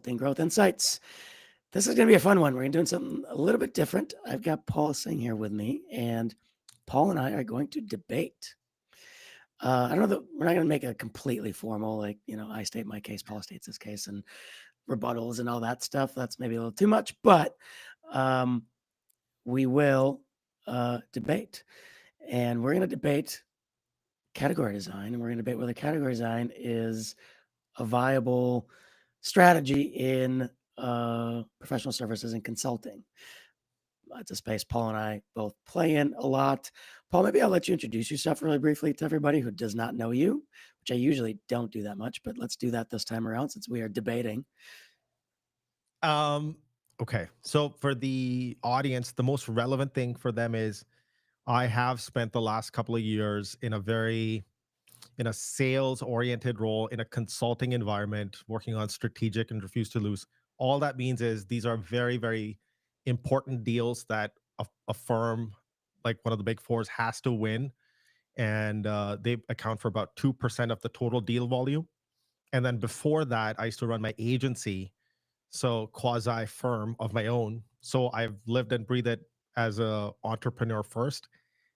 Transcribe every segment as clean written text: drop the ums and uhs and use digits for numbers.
Consulting Growth Insights. This is going to be a fun one. We're going to do something a little bit different. I've got Paul Syng here with me, and Paul and I are going to debate. I don't know that we're not going to make it completely formal, like, I state my case, Paul states his case, and rebuttals and all that stuff. That's maybe a little too much, but we will debate. And we're going to debate category design, and we're going to debate whether category design is a viable strategy in professional services and consulting. It's a space Paul and I both play in a lot. Paul, maybe I'll let you introduce yourself really briefly to everybody who does not know you, which I usually don't do that much, but let's do that this time around since we are debating. Okay. So for the audience, the most relevant thing for them is I have spent the last couple of years in a sales oriented role in a consulting environment, working on strategic and refuse to lose. All that means is these are very, very important deals that a firm like one of the big fours has to win. And they account for about 2% of the total deal volume. And then before that, I used to run my agency, so quasi firm of my own. So I've lived and breathed it as a entrepreneur first,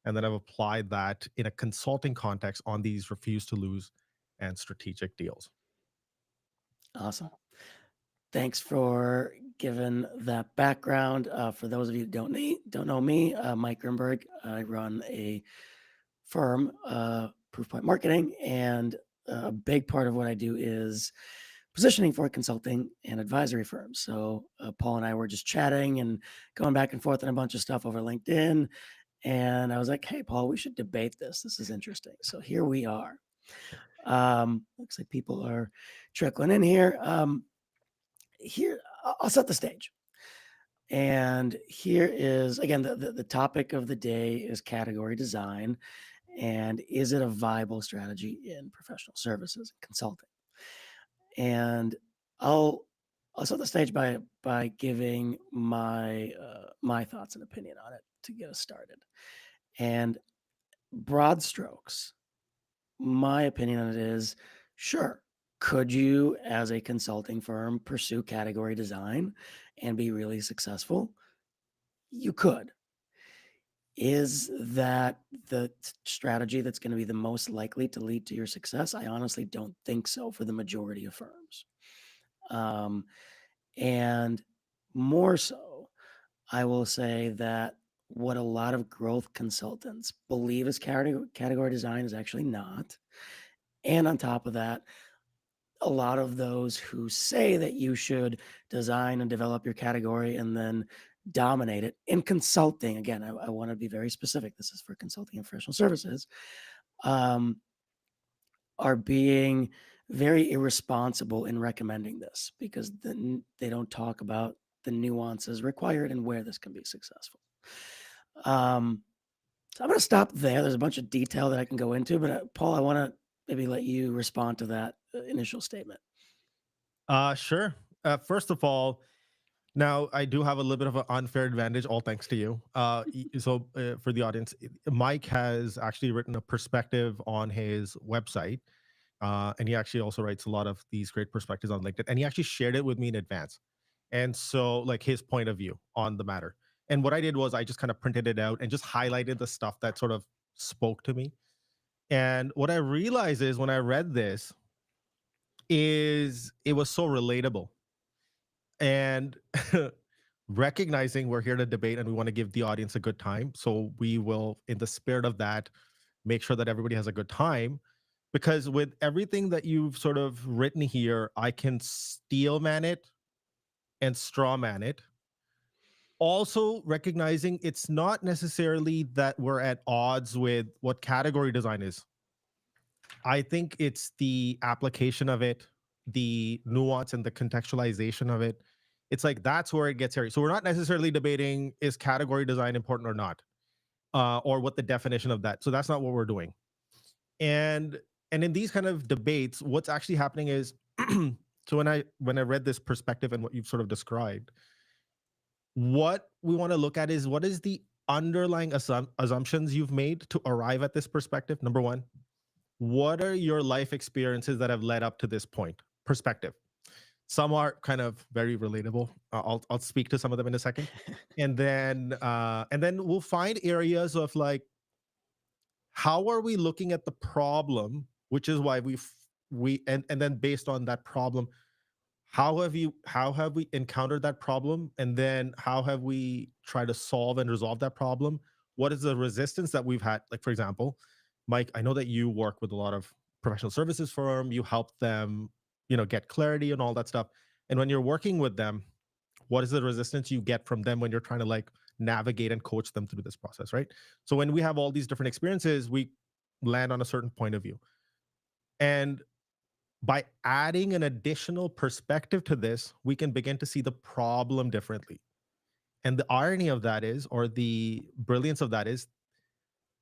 and then I've applied that in a consulting context on these refuse to lose and strategic deals. Awesome. Thanks for giving that background. For those of you who don't know me, Mike Grinberg. I run a firm, Proofpoint Marketing, and a big part of what I do is positioning for consulting and advisory firms. So Paul and I were just chatting and going back and forth on a bunch of stuff over LinkedIn. And I was like, hey, Paul, we should debate this. This is interesting. So here we are. Looks like people are trickling in here. Here, I'll set the stage. And here is, again, the topic of the day is category design. And is it a viable strategy in professional services and consulting? And I'll set the stage by giving my my thoughts and opinion on it to get us started. And broad strokes, my opinion on it is, sure, could you, as a consulting firm, pursue category design and be really successful? You could. Is that the strategy that's going to be the most likely to lead to your success? I honestly don't think so for the majority of firms. And more so, I will say that what a lot of growth consultants believe is category design is actually not. And on top of that, a lot of those who say that you should design and develop your category and then dominate it in consulting, again, I want to be very specific. This is for consulting and professional services, are being very irresponsible in recommending this because then they don't talk about the nuances required and where this can be successful. So I'm going to stop there. There's a bunch of detail that I can go into, but Paul, I want to maybe let you respond to that initial statement. Sure. First of all, now I do have a little bit of an unfair advantage, all thanks to you. For the audience, Mike has actually written a perspective on his website, and he actually also writes a lot of these great perspectives on LinkedIn, and he actually shared it with me in advance. And so, like his point of view on the matter. And what I did was I just kind of printed it out and just highlighted the stuff that sort of spoke to me. And what I realized is when I read this, is it was so relatable. And recognizing we're here to debate and we want to give the audience a good time. So we will, in the spirit of that, make sure that everybody has a good time. Because with everything that you've sort of written here, I can steel man it and straw man it. Also, recognizing it's not necessarily that we're at odds with what category design is. I think it's the application of it, the nuance and the contextualization of it. It's like that's where it gets hairy. So we're not necessarily debating is category design important or not, or what the definition of that. So that's not what we're doing. And in these kind of debates, what's actually happening is, so when I read this perspective and what you've sort of described, what we want to look at is what is the underlying assumptions you've made to arrive at this perspective. Number one, what are your life experiences that have led up to this point? Perspective. Some are kind of very relatable. I'll speak to some of them in a second, and then we'll find areas of like how are we looking at the problem, which is why and then based on that problem, how have we encountered that problem, and then how have we tried to solve and resolve that problem. What is the resistance that we've had? Like, for example, Mike, I know that you work with a lot of professional services firm, you help them, get clarity and all that stuff. And when you're working with them, what is the resistance you get from them when you're trying to like navigate and coach them through this process, right? So when we have all these different experiences, we land on a certain point of view. And by adding an additional perspective to this, we can begin to see the problem differently. And the irony of that is, or the brilliance of that is,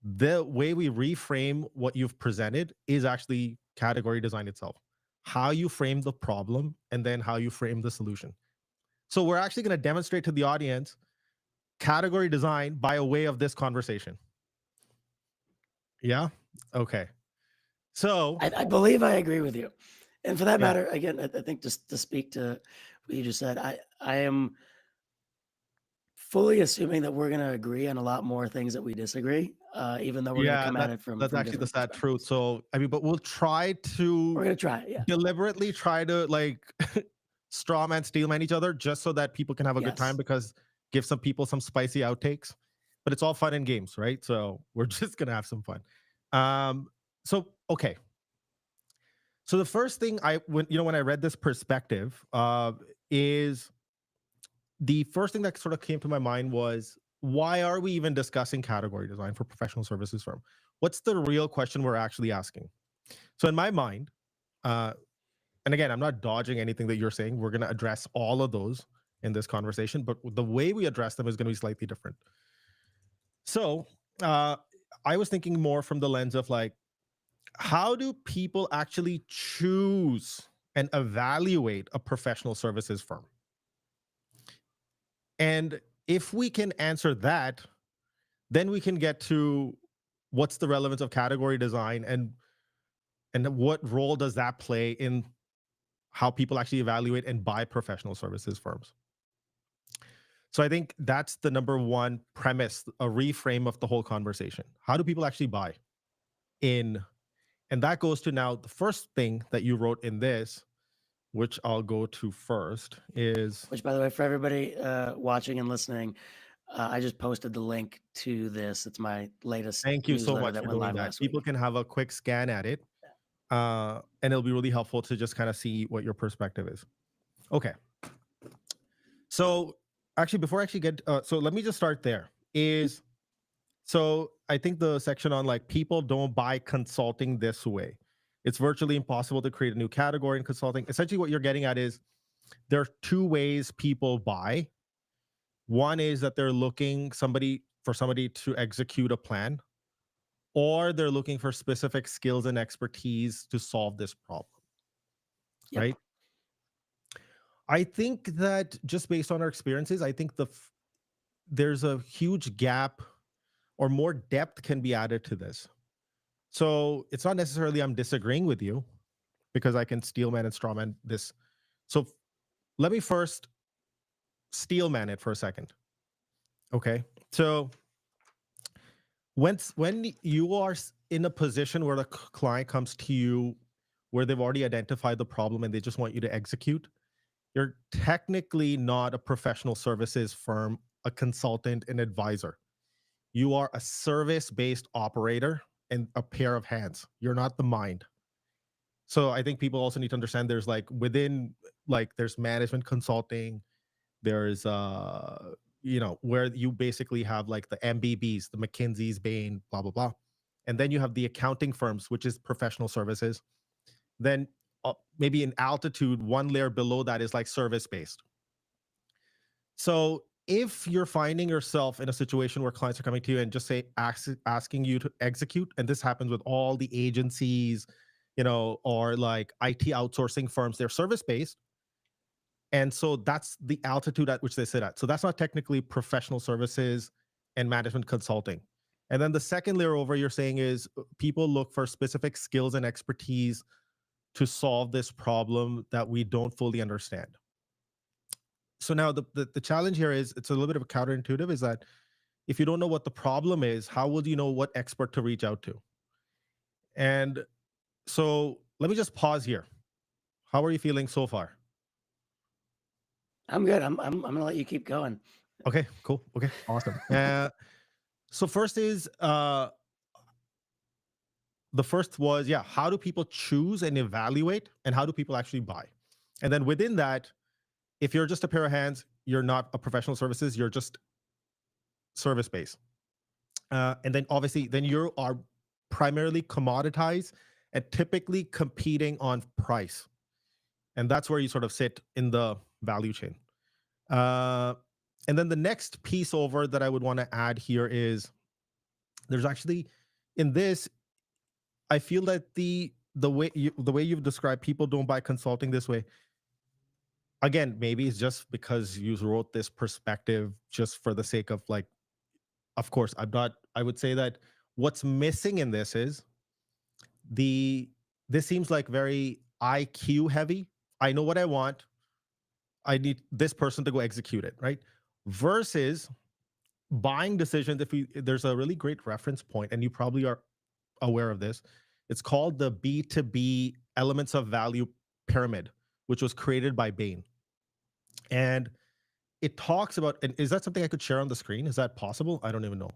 the way we reframe what you've presented is actually category design itself. How you frame the problem and then how you frame the solution. So we're actually going to demonstrate to the audience category design by a way of this conversation. Yeah. Okay. So I believe I agree with you. And for that yeah, matter, again, I think just to speak to what you just said, I am fully assuming that we're going to agree on a lot more things that we disagree, even though we're going to yeah, come at it that's from actually the different sad truth. perspectives. So I mean, but we'll try We're to going to try it. Yeah. deliberately try to like straw man, steel man each other just so that people can have a good time, Yes. because give some people some spicy outtakes. But it's all fun and games, right? So we're just gonna have some fun. Um, so okay. So the first thing when I read this perspective, is the first thing that sort of came to my mind was, why are we even discussing category design for professional services firm? What's the real question we're actually asking? So in my mind, uh, and again, I'm not dodging anything that you're saying. We're going to address all of those in this conversation, but the way we address them is going to be slightly different. So, uh, I was thinking more from the lens of like, how do people actually choose and evaluate a professional services firm? And if we can answer that, then we can get to what's the relevance of category design, and what role does that play in how people actually evaluate and buy professional services firms. So I think that's the number one premise, a reframe of the whole conversation. How do people actually buy in? And that goes to now the first thing that you wrote in this, which I'll go to first, is Which, by the way, for everybody watching and listening, I just posted the link to this. It's my latest thank you so newsletter much that for went doing live that. last People week. can have a quick scan at it, and it'll be really helpful to just kind of see what your perspective is. Okay. So actually, before I actually get, so let me just start there. So I think the section on like people don't buy consulting this way. It's virtually impossible to create a new category in consulting. Essentially, what you're getting at is there are two ways people buy. One is that they're looking somebody to execute a plan, or they're looking for specific skills and expertise to solve this problem, Yep. right? I think that just based on our experiences, I think there's a huge gap, or more depth can be added to this. So it's not necessarily I'm disagreeing with you, because I can steelman and strawman this. So let me first steelman it for a second. Okay. So when you are in a position where the client comes to you, where they've already identified the problem and they just want you to execute, you're technically not a professional services firm, a consultant, an advisor. You are a service based operator and a pair of hands. You're not the mind. So I think people also need to understand there's like within, like there's management consulting, there's where you basically have like the MBBs, the McKinsey's, Bain, blah blah blah. And then you have the accounting firms, which is professional services. Then maybe in altitude, one layer below that is like service based. So if you're finding yourself in a situation where clients are coming to you and just asking you to execute, and this happens with all the agencies, or like IT outsourcing firms, they're service based. And so that's the altitude at which they sit at. So that's not technically professional services and management consulting. And then the second layer over you're saying is people look for specific skills and expertise to solve this problem that we don't fully understand. So now the challenge here is, it's a little bit of a counterintuitive, is that if you don't know what the problem is, how will you know what expert to reach out to? And so let me just pause here. How are you feeling so far? I'm good. I'm gonna let you keep going. Okay, cool. Okay, awesome. So first is the first was, yeah, how do people choose and evaluate, and how do people actually buy? And then within that, if you're just a pair of hands, you're not a professional services, you're just service based. And then obviously, then you are primarily commoditized and typically competing on price. And that's where you sort of sit in the value chain. Uh, and then the next piece over that I would want to add here is, there's actually, in this, I feel that the way you've described people don't buy consulting this way. Again, maybe it's just because you wrote this perspective just for the sake of, like, of course, I'm not, I would say that what's missing in this is the this seems like very IQ heavy. I know what I want. I need this person to go execute it, right? Versus buying decisions. There's a really great reference point, and you probably are aware of this. It's called the B2B elements of value pyramid, which was created by Bain. And it talks about, and is that something I could share on the screen? Is that possible? I don't even know.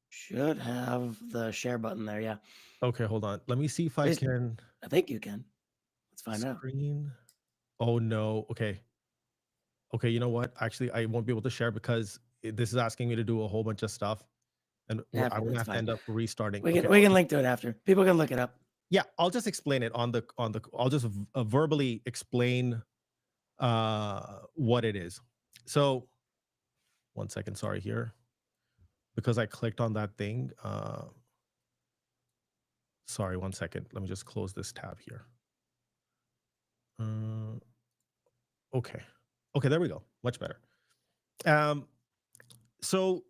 Should have the share button there. Yeah, Okay, hold on. Let me see if I at least can I think you can. Let's find out. screen. Oh no. Okay. Okay, you know what? Actually, I won't be able to share because this is asking me to do a whole bunch of stuff, and I'm gonna That's have to fine. end up restarting. We Okay, can link to it after. People can look it up. yeah, I'll just explain it on the. I'll just verbally explain what it is. So one second, sorry here, because I clicked on that thing. Sorry, one second. Let me just close this tab here. Uh, okay, okay, there we go. Much better. Um, so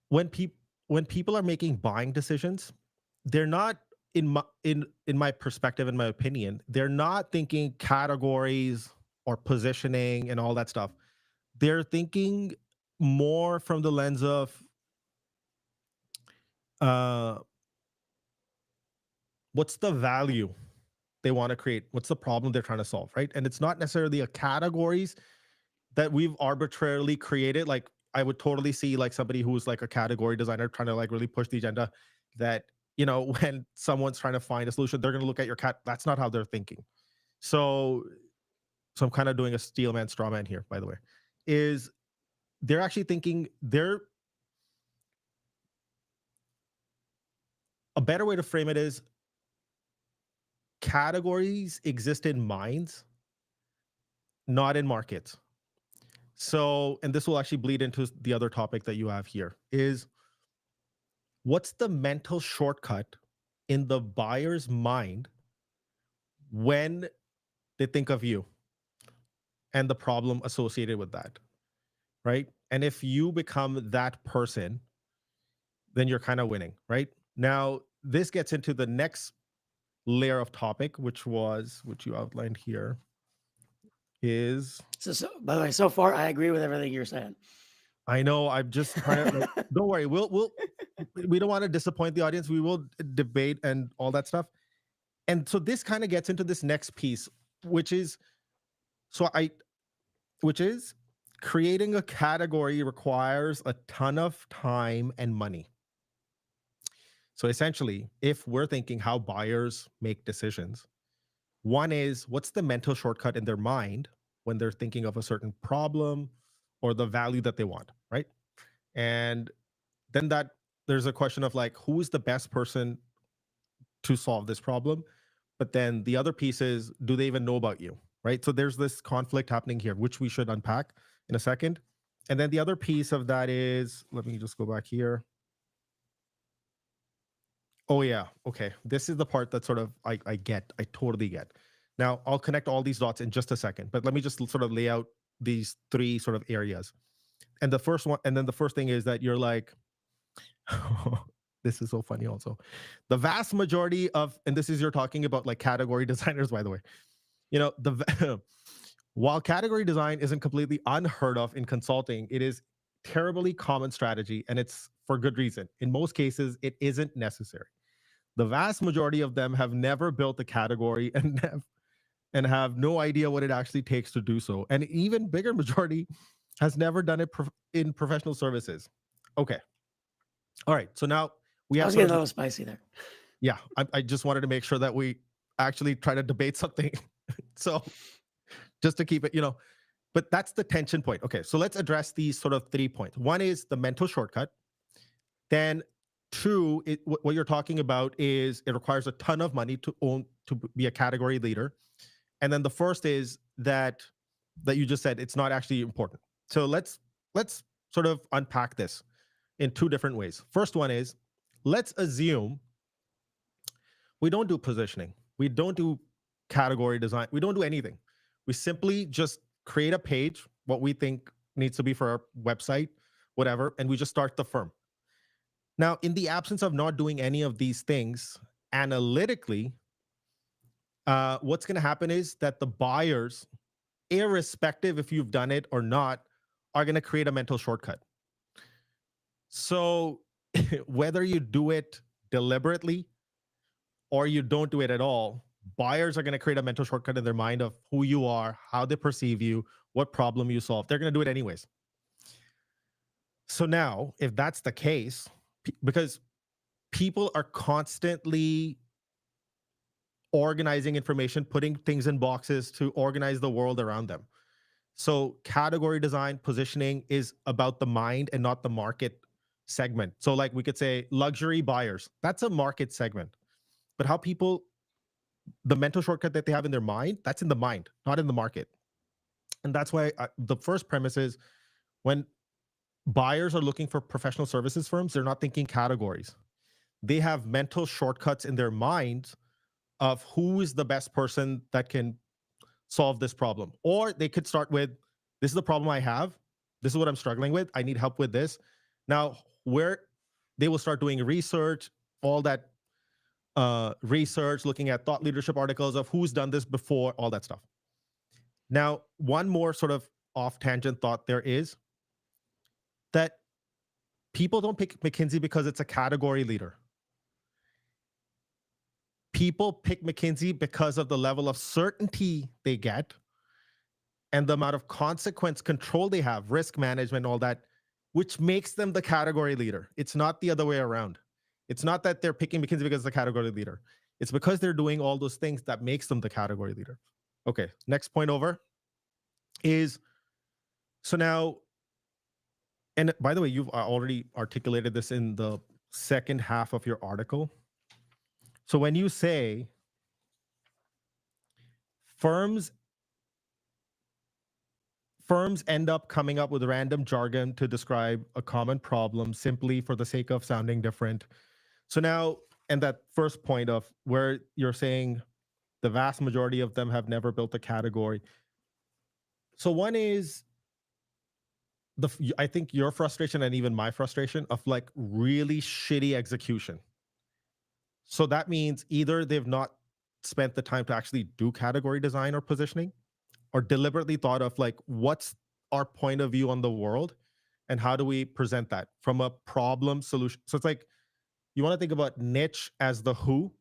when people when people are making buying decisions, they're not, in my perspective, in my opinion, they're not thinking categories or positioning and all that stuff. They're thinking more from the lens of uh what's the value they want to create, what's the problem they're trying to solve, right? And it's not necessarily a categories that we've arbitrarily created. Like, I would totally see like somebody who's like a category designer trying to like really push the agenda, that, when someone's trying to find a solution, they're going to look at your cat. That's not how they're thinking. So I'm kind of doing a steel man straw man here, by the way. Is they're actually thinking, they're a better way to frame it is, categories exist in minds, not in markets. So, and this will actually bleed into the other topic that you have here, is what's the mental shortcut in the buyer's mind when they think of you and the problem associated with that, right? And if you become that person, then you're kind of winning, right? Now, this gets into the next layer of topic, which you outlined here, is, So by the way, so far I agree with everything you're saying. I know, I'm just trying to, like, don't worry, we don't want to disappoint the audience. We will debate and all that stuff. And so this kind of gets into this next piece, which is, so I which is creating a category requires a ton of time and money. So essentially, if we're thinking how buyers make decisions, one is, what's the mental shortcut in their mind when they're thinking of a certain problem or the value that they want, right? And then that there's a question of like, who is the best person to solve this problem? But then the other piece is, do they even know about you, right? So there's this conflict happening here, which we should unpack in a second. And then the other piece of that is, let me just go back here. Oh yeah, okay. This is the part that sort of I totally get. Now I'll connect all these dots in just a second, but let me just sort of lay out these three sort of areas. And the first one, and then the first thing is that you're like, This is so funny also. The vast majority of, and this is you're talking about like category designers, by the way. While category design isn't completely unheard of in consulting, it is terribly common strategy, and it's for good reason. In most cases, it isn't necessary. The vast majority of them have never built a category and have no idea what it actually takes to do so. And even bigger majority has never done it in professional services. Okay. All right. So now we I have was sort getting of, a little spicy there. yeah, I just wanted to make sure that we actually try to debate something. So just to keep it, but that's the tension point. Okay. So let's address these sort of 3 points. One is the mental shortcut. Then two, what you're talking about is it requires a ton of money to be a category leader. And then the first is that you just said it's not actually important. So let's sort of unpack this in two different ways. First one is, let's assume we don't do positioning, we don't do category design, we don't do anything. We simply just create a page, what we think needs to be for our website, whatever, and we just start the firm. Now, in the absence of not doing any of these things analytically, what's going to happen is that the buyers, irrespective if you've done it or not, are going to create a mental shortcut. So whether you do it deliberately or you don't do it at all, buyers are going to create a mental shortcut in their mind of who you are, how they perceive you, what problem you solve. They're going to do it anyways. So now, if that's the case, because people are constantly organizing information, putting things in boxes to organize the world around them. So category design positioning is about the mind and not the market segment. So like we could say luxury buyers, that's a market segment. But how people, the mental shortcut that they have in their mind, that's in the mind, not in the market. And that's why the first premise is when buyers are looking for professional services firms, they're not thinking categories. They have mental shortcuts in their mind of who is the best person that can solve this problem. Or they could start with, this is the problem I have. This is what I'm struggling with. I need help with this. Now, where they will start doing research, all that research, looking at thought leadership articles of who's done this before, all that stuff. Now, one more sort of off tangent thought there is that people don't pick McKinsey because it's a category leader. People pick McKinsey because of the level of certainty they get and the amount of consequence control they have, risk management, all that, which makes them the category leader. It's not the other way around. It's not that they're picking McKinsey because the category leader. It's because they're doing all those things that makes them the category leader. Okay, next point over is, so now, and by the way, you've already articulated this in the second half of your article. So when you say firms end up coming up with random jargon to describe a common problem simply for the sake of sounding different. So now, and that first point of where you're saying the vast majority of them have never built a category. So one is I think your frustration and even my frustration of like really shitty execution. So that means either they've not spent the time to actually do category design or positioning, or deliberately thought of like, what's our point of view on the world and how do we present that from a problem solution. So it's like, you want to think about niche as the who,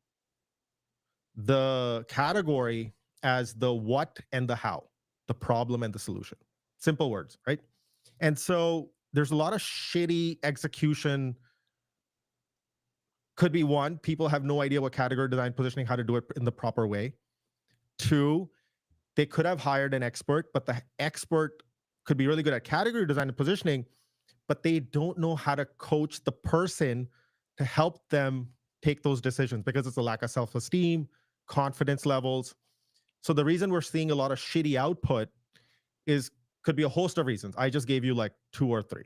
the category as the what and the how, the problem and the solution. Simple words, right? And so there's a lot of shitty execution. Could be one, people have no idea what category design positioning, how to do it in the proper way. Two, they could have hired an expert, but the expert could be really good at category design and positioning, but they don't know how to coach the person to help them take those decisions because it's a lack of self-esteem, confidence levels. So the reason we're seeing a lot of shitty output could be a host of reasons. I just gave you like 2 or 3.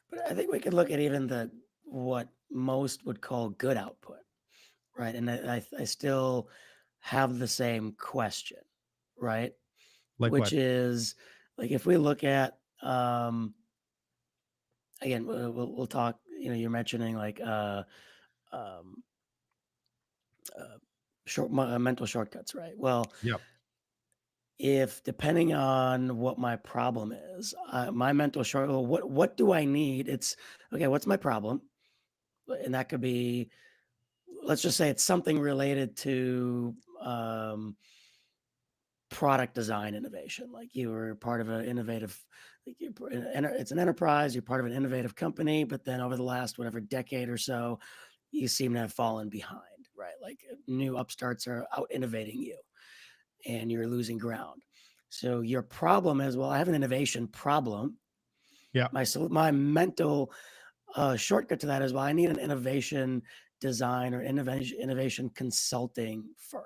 But I think we could look at even what most would call good output, right? And I still have the same question, right? Like Which what? is like if we look at again, we'll talk you're mentioning like um, uh, mental shortcuts, right? Well, Yeah. if depending on what my problem is, my mental short, well, what do I need? It's okay. What's my problem? And that could be, let's just say it's something related to product design innovation. Like you were part of an innovative, like it's an enterprise. You're part of an innovative company, but then over the last whatever decade or so, you seem to have fallen behind, right? Like new upstarts are out innovating you and you're losing ground. So your problem is, well, I have an innovation problem. Yeah. My mental shortcut to that is, well, I need an innovation design or innovation consulting firm.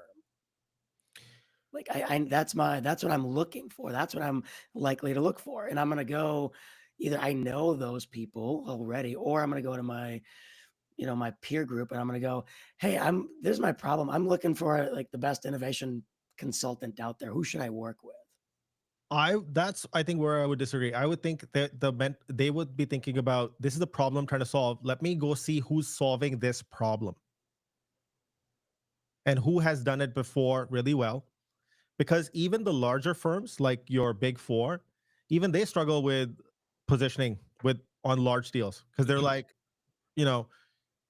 Like that's what I'm looking for. That's what I'm likely to look for, and I'm gonna go. Either I know those people already, or I'm gonna go to my my peer group, and I'm gonna go, hey, there's my problem. I'm looking for like the best innovation consultant out there. Who should I work with? I think where I would disagree. I would think that they would be thinking about, this is the problem I'm trying to solve. Let me go see who's solving this problem and who has done it before really well. Because even the larger firms like your big four, even they struggle with positioning with on large deals, because they're like, you know,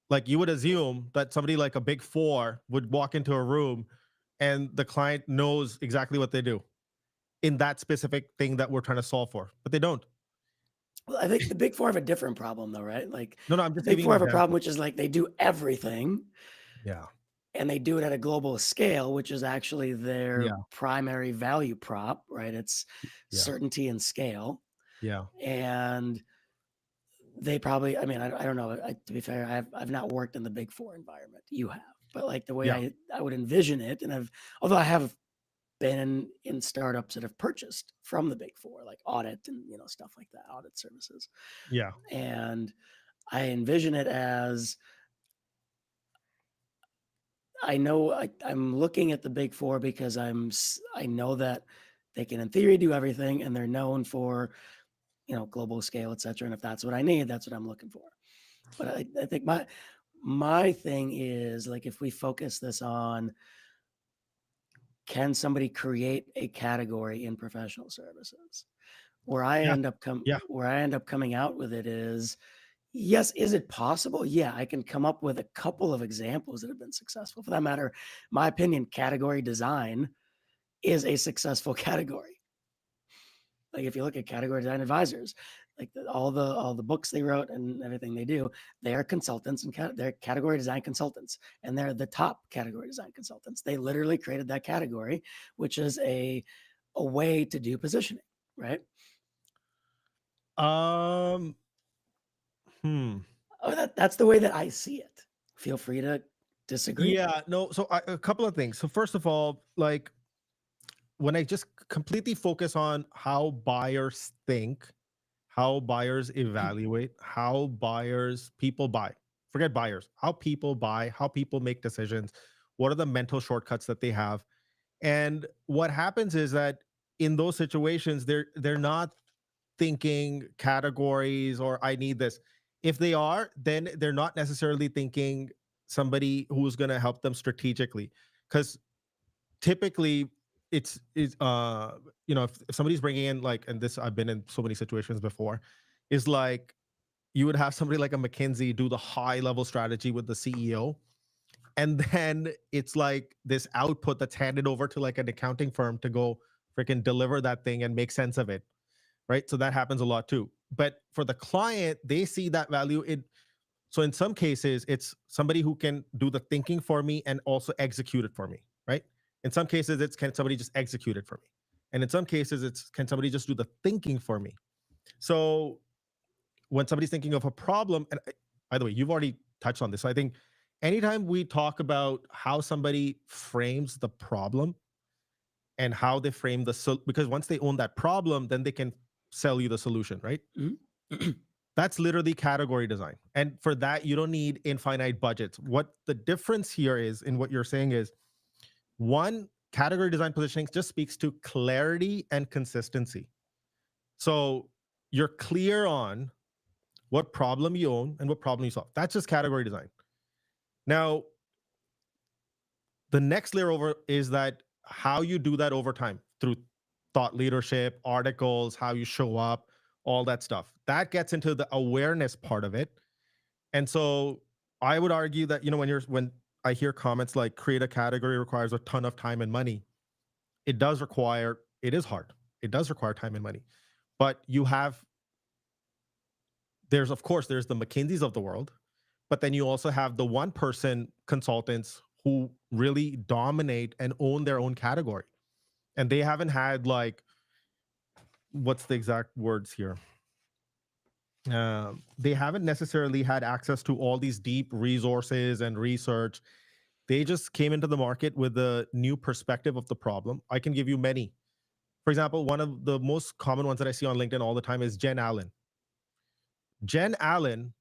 like you would assume that somebody like a big four would walk into a room and the client knows exactly what they do in that specific thing that we're trying to solve for, but they don't. Well, I think the big four have a different problem though, right? Like No, no, I'm the just big giving four an have a problem, example. which is like they do everything Yeah. and they do it at a global scale, which is actually their Yeah. primary value prop, right? It's Yeah. certainty and scale. Yeah. And they probably, I mean, I don't know. To be fair, I've not worked in the big four environment. You have, but like the way Yeah. I would envision it, and although I have been in startups that have purchased from the big four, like audit and stuff like that, audit services, Yeah. and I envision it as I'm looking at the big four because I know that they can in theory do everything, and they're known for global scale, et cetera. And if that's what I need, that's what I'm looking for. But I think my thing is like if we focus this on, can somebody create a category in professional services? Yeah. Yeah. Where I end up coming out with it is, yes, is it possible? Yeah, I can come up with a couple of examples that have been successful. For that matter, my opinion, category design is a successful category. Like if you look at category design advisors, like all the books they wrote and everything they do, they are consultants and they're category design consultants, and they're the top category design consultants. They literally created that category, which is a way to do positioning, right? Um. Hmm. Oh, that's the way that I see it. Feel free to disagree. Yeah. No. So a couple of things. So first of all, like when I just completely focus on how buyers think, how buyers evaluate, how buyers people buy. Forget buyers. How people buy, how people make decisions. What are the mental shortcuts that they have? And what happens is that in those situations, they're not thinking categories or I need this. If they are, then they're not necessarily thinking somebody who's going to help them strategically. Because typically it's if somebody's bringing in, like, and this I've been in so many situations before, is like you would have somebody like a McKinsey do the high level strategy with the CEO, and then it's like this output that's handed over to like an accounting firm to go freaking deliver that thing and make sense of it, right? So that happens a lot too. But for the client, they see that value in, so in some cases, it's somebody who can do the thinking for me and also execute it for me, right? In some cases, it's can somebody just execute it for me, and in some cases, it's can somebody just do the thinking for me. So when somebody's thinking of a problem, and by the way, you've already touched on this. So I think anytime we talk about how somebody frames the problem and how they frame because once they own that problem, then they can sell you the solution, right? Mhm. That's literally category design. And for that, you don't need infinite budgets. What the difference here is in what you're saying is, one, category design positioning just speaks to clarity and consistency. So you're clear on what problem you own, and what problem you solve. That's just category design. Now, the next layer over is that how you do that over time through thought leadership, articles, how you show up, all that stuff. That gets into the awareness part of it. And so I would argue that, when I hear comments like create a category requires a ton of time and money, it is hard. It does require time and money. But of course, there's the McKinseys of the world, but then you also have the one person consultants who really dominate and own their own category. And they haven't had, like, what's the exact words here? They haven't necessarily had access to all these deep resources and research. They just came into the market with a new perspective of the problem. I can give you many. For example, one of the most common ones that I see on LinkedIn all the time is Jen Allen. Jen Allen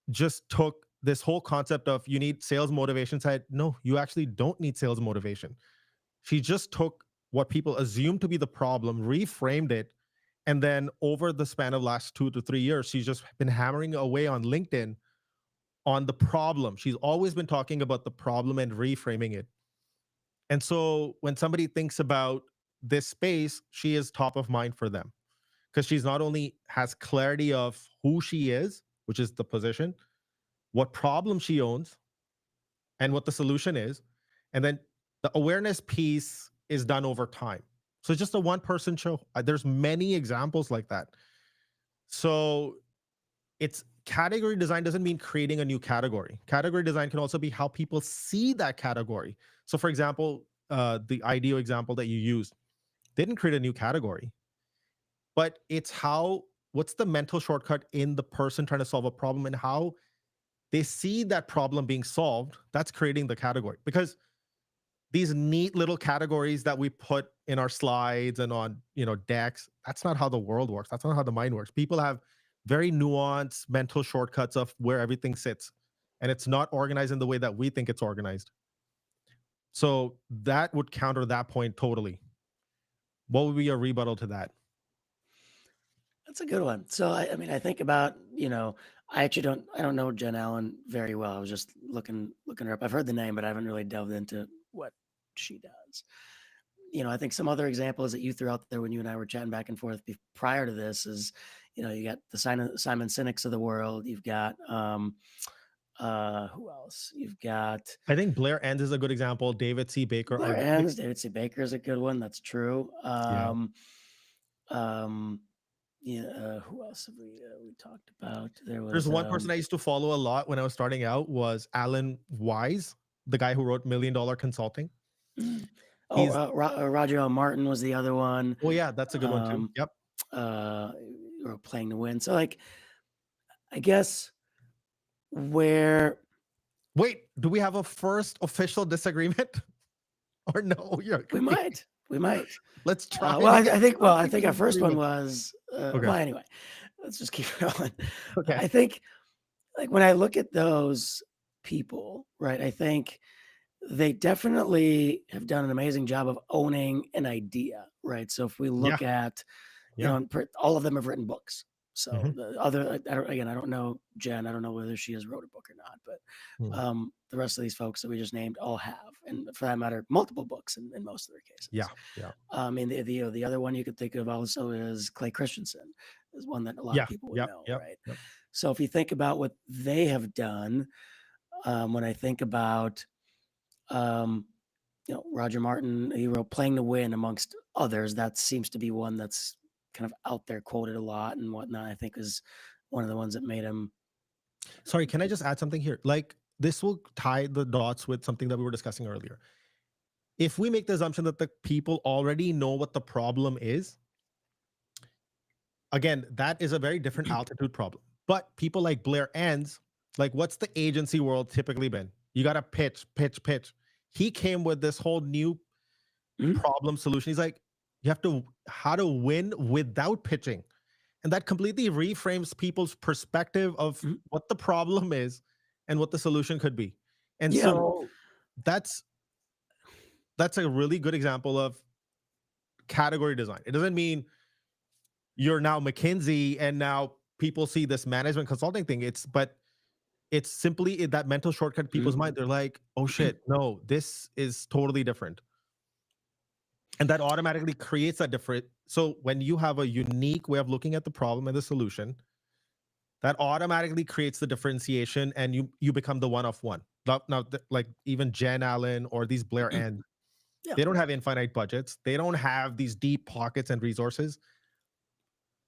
just took this whole concept of you need sales motivation, said, no, you actually don't need sales motivation. She just took what people assumed to be the problem, reframed it, and then over the span of last 2 to 3 years, she's just been hammering away on LinkedIn on the problem. She's always been talking about the problem and reframing it. And so when somebody thinks about this space, she is top of mind for them because she's not only has clarity of who she is, which is the position, what problem she owns, and what the solution is. And then the awareness piece is done over time. So it's just a one person show. There's many examples like that. So it's category design doesn't mean creating a new category. Category design can also be how people see that category. So for example, the IDEO example that you used, they didn't create a new category, but it's what's the mental shortcut in the person trying to solve a problem and how they see that problem being solved. That's creating the category, because these neat little categories that we put in our slides and on decks, that's not how the world works. That's not how the mind works. People have very nuanced mental shortcuts of where everything sits, and it's not organized in the way that we think it's organized. So that would counter that point totally. What would be a rebuttal to that? That's a good one. So I mean, I think about, I don't know Jen Allen very well. I was just looking her up. I've heard the name, but I haven't really delved into what she does. I think some other examples that you threw out there when you and I were chatting back and forth prior to this is, you got the Simon Sinek's of the world. You've got who else? You've got I think Blair Enns is a good example. David C. Baker Blair are Enns. David C. Baker is a good one. That's true. yeah. Yeah, who else have we talked about? There There's was one person I used to follow a lot when I was starting out was Alan Wise, the guy who wrote $1 Million Consulting. mm, He's Roger L. Martin was the other one. Oh yeah, that's a good one too. Um, Yep. or Playing to Win. So like, I guess where Wait, do we have a first official disagreement? Or no? we might. Let's try Well, to get I think our something first one agreement. was Okay. well. Anyway, let's just keep going. Okay. I think like when I look at those people, right? I think they definitely have done an amazing job of owning an idea, right? So if we Yeah. look at, Yeah. all of them have written books. So Mhm. the other, I don't know Jen. I don't know whether she has wrote a book or not, but Mm. the rest of these folks that we just named all have, and for that matter, multiple books in most of their cases. Yeah. Yeah. And the other one you could think of also is Clay Christensen, is one that a lot of Yeah. people would Yep. know, Yep. right? Yep. So if you think about what they have done, when I think about um, Roger Martin, he wrote Playing to Win amongst others. That seems to be one that's kind of out there, quoted a lot and whatnot. I think is one of the ones that made him. Sorry, can I just add something here? Like, this will tie the dots with something that we were discussing earlier. If we make the assumption that the people already know what the problem is, again, that is a very different altitude problem. But people like Blair Enns, like, what's the agency world typically been? You got to pitch, pitch, pitch. He came with this whole new Mhm. problem solution. He's like, you have to how to win without pitching. And that completely reframes people's perspective of Mhm. what the problem is and what the solution could be. And Yeah, so that's a really good example of category design. It doesn't mean you're now McKinsey and now people see this management consulting thing, it's simply that mental shortcut in people's Mhm. mind. They're like, oh shit, no, this is totally different. And that automatically creates that different. So when you have a unique way of looking at the problem and the solution, that automatically creates the differentiation, and you become the one of one. Now, like even Jen Allen or these Blair and Yeah. they don't have infinite budgets. They don't have these deep pockets and resources.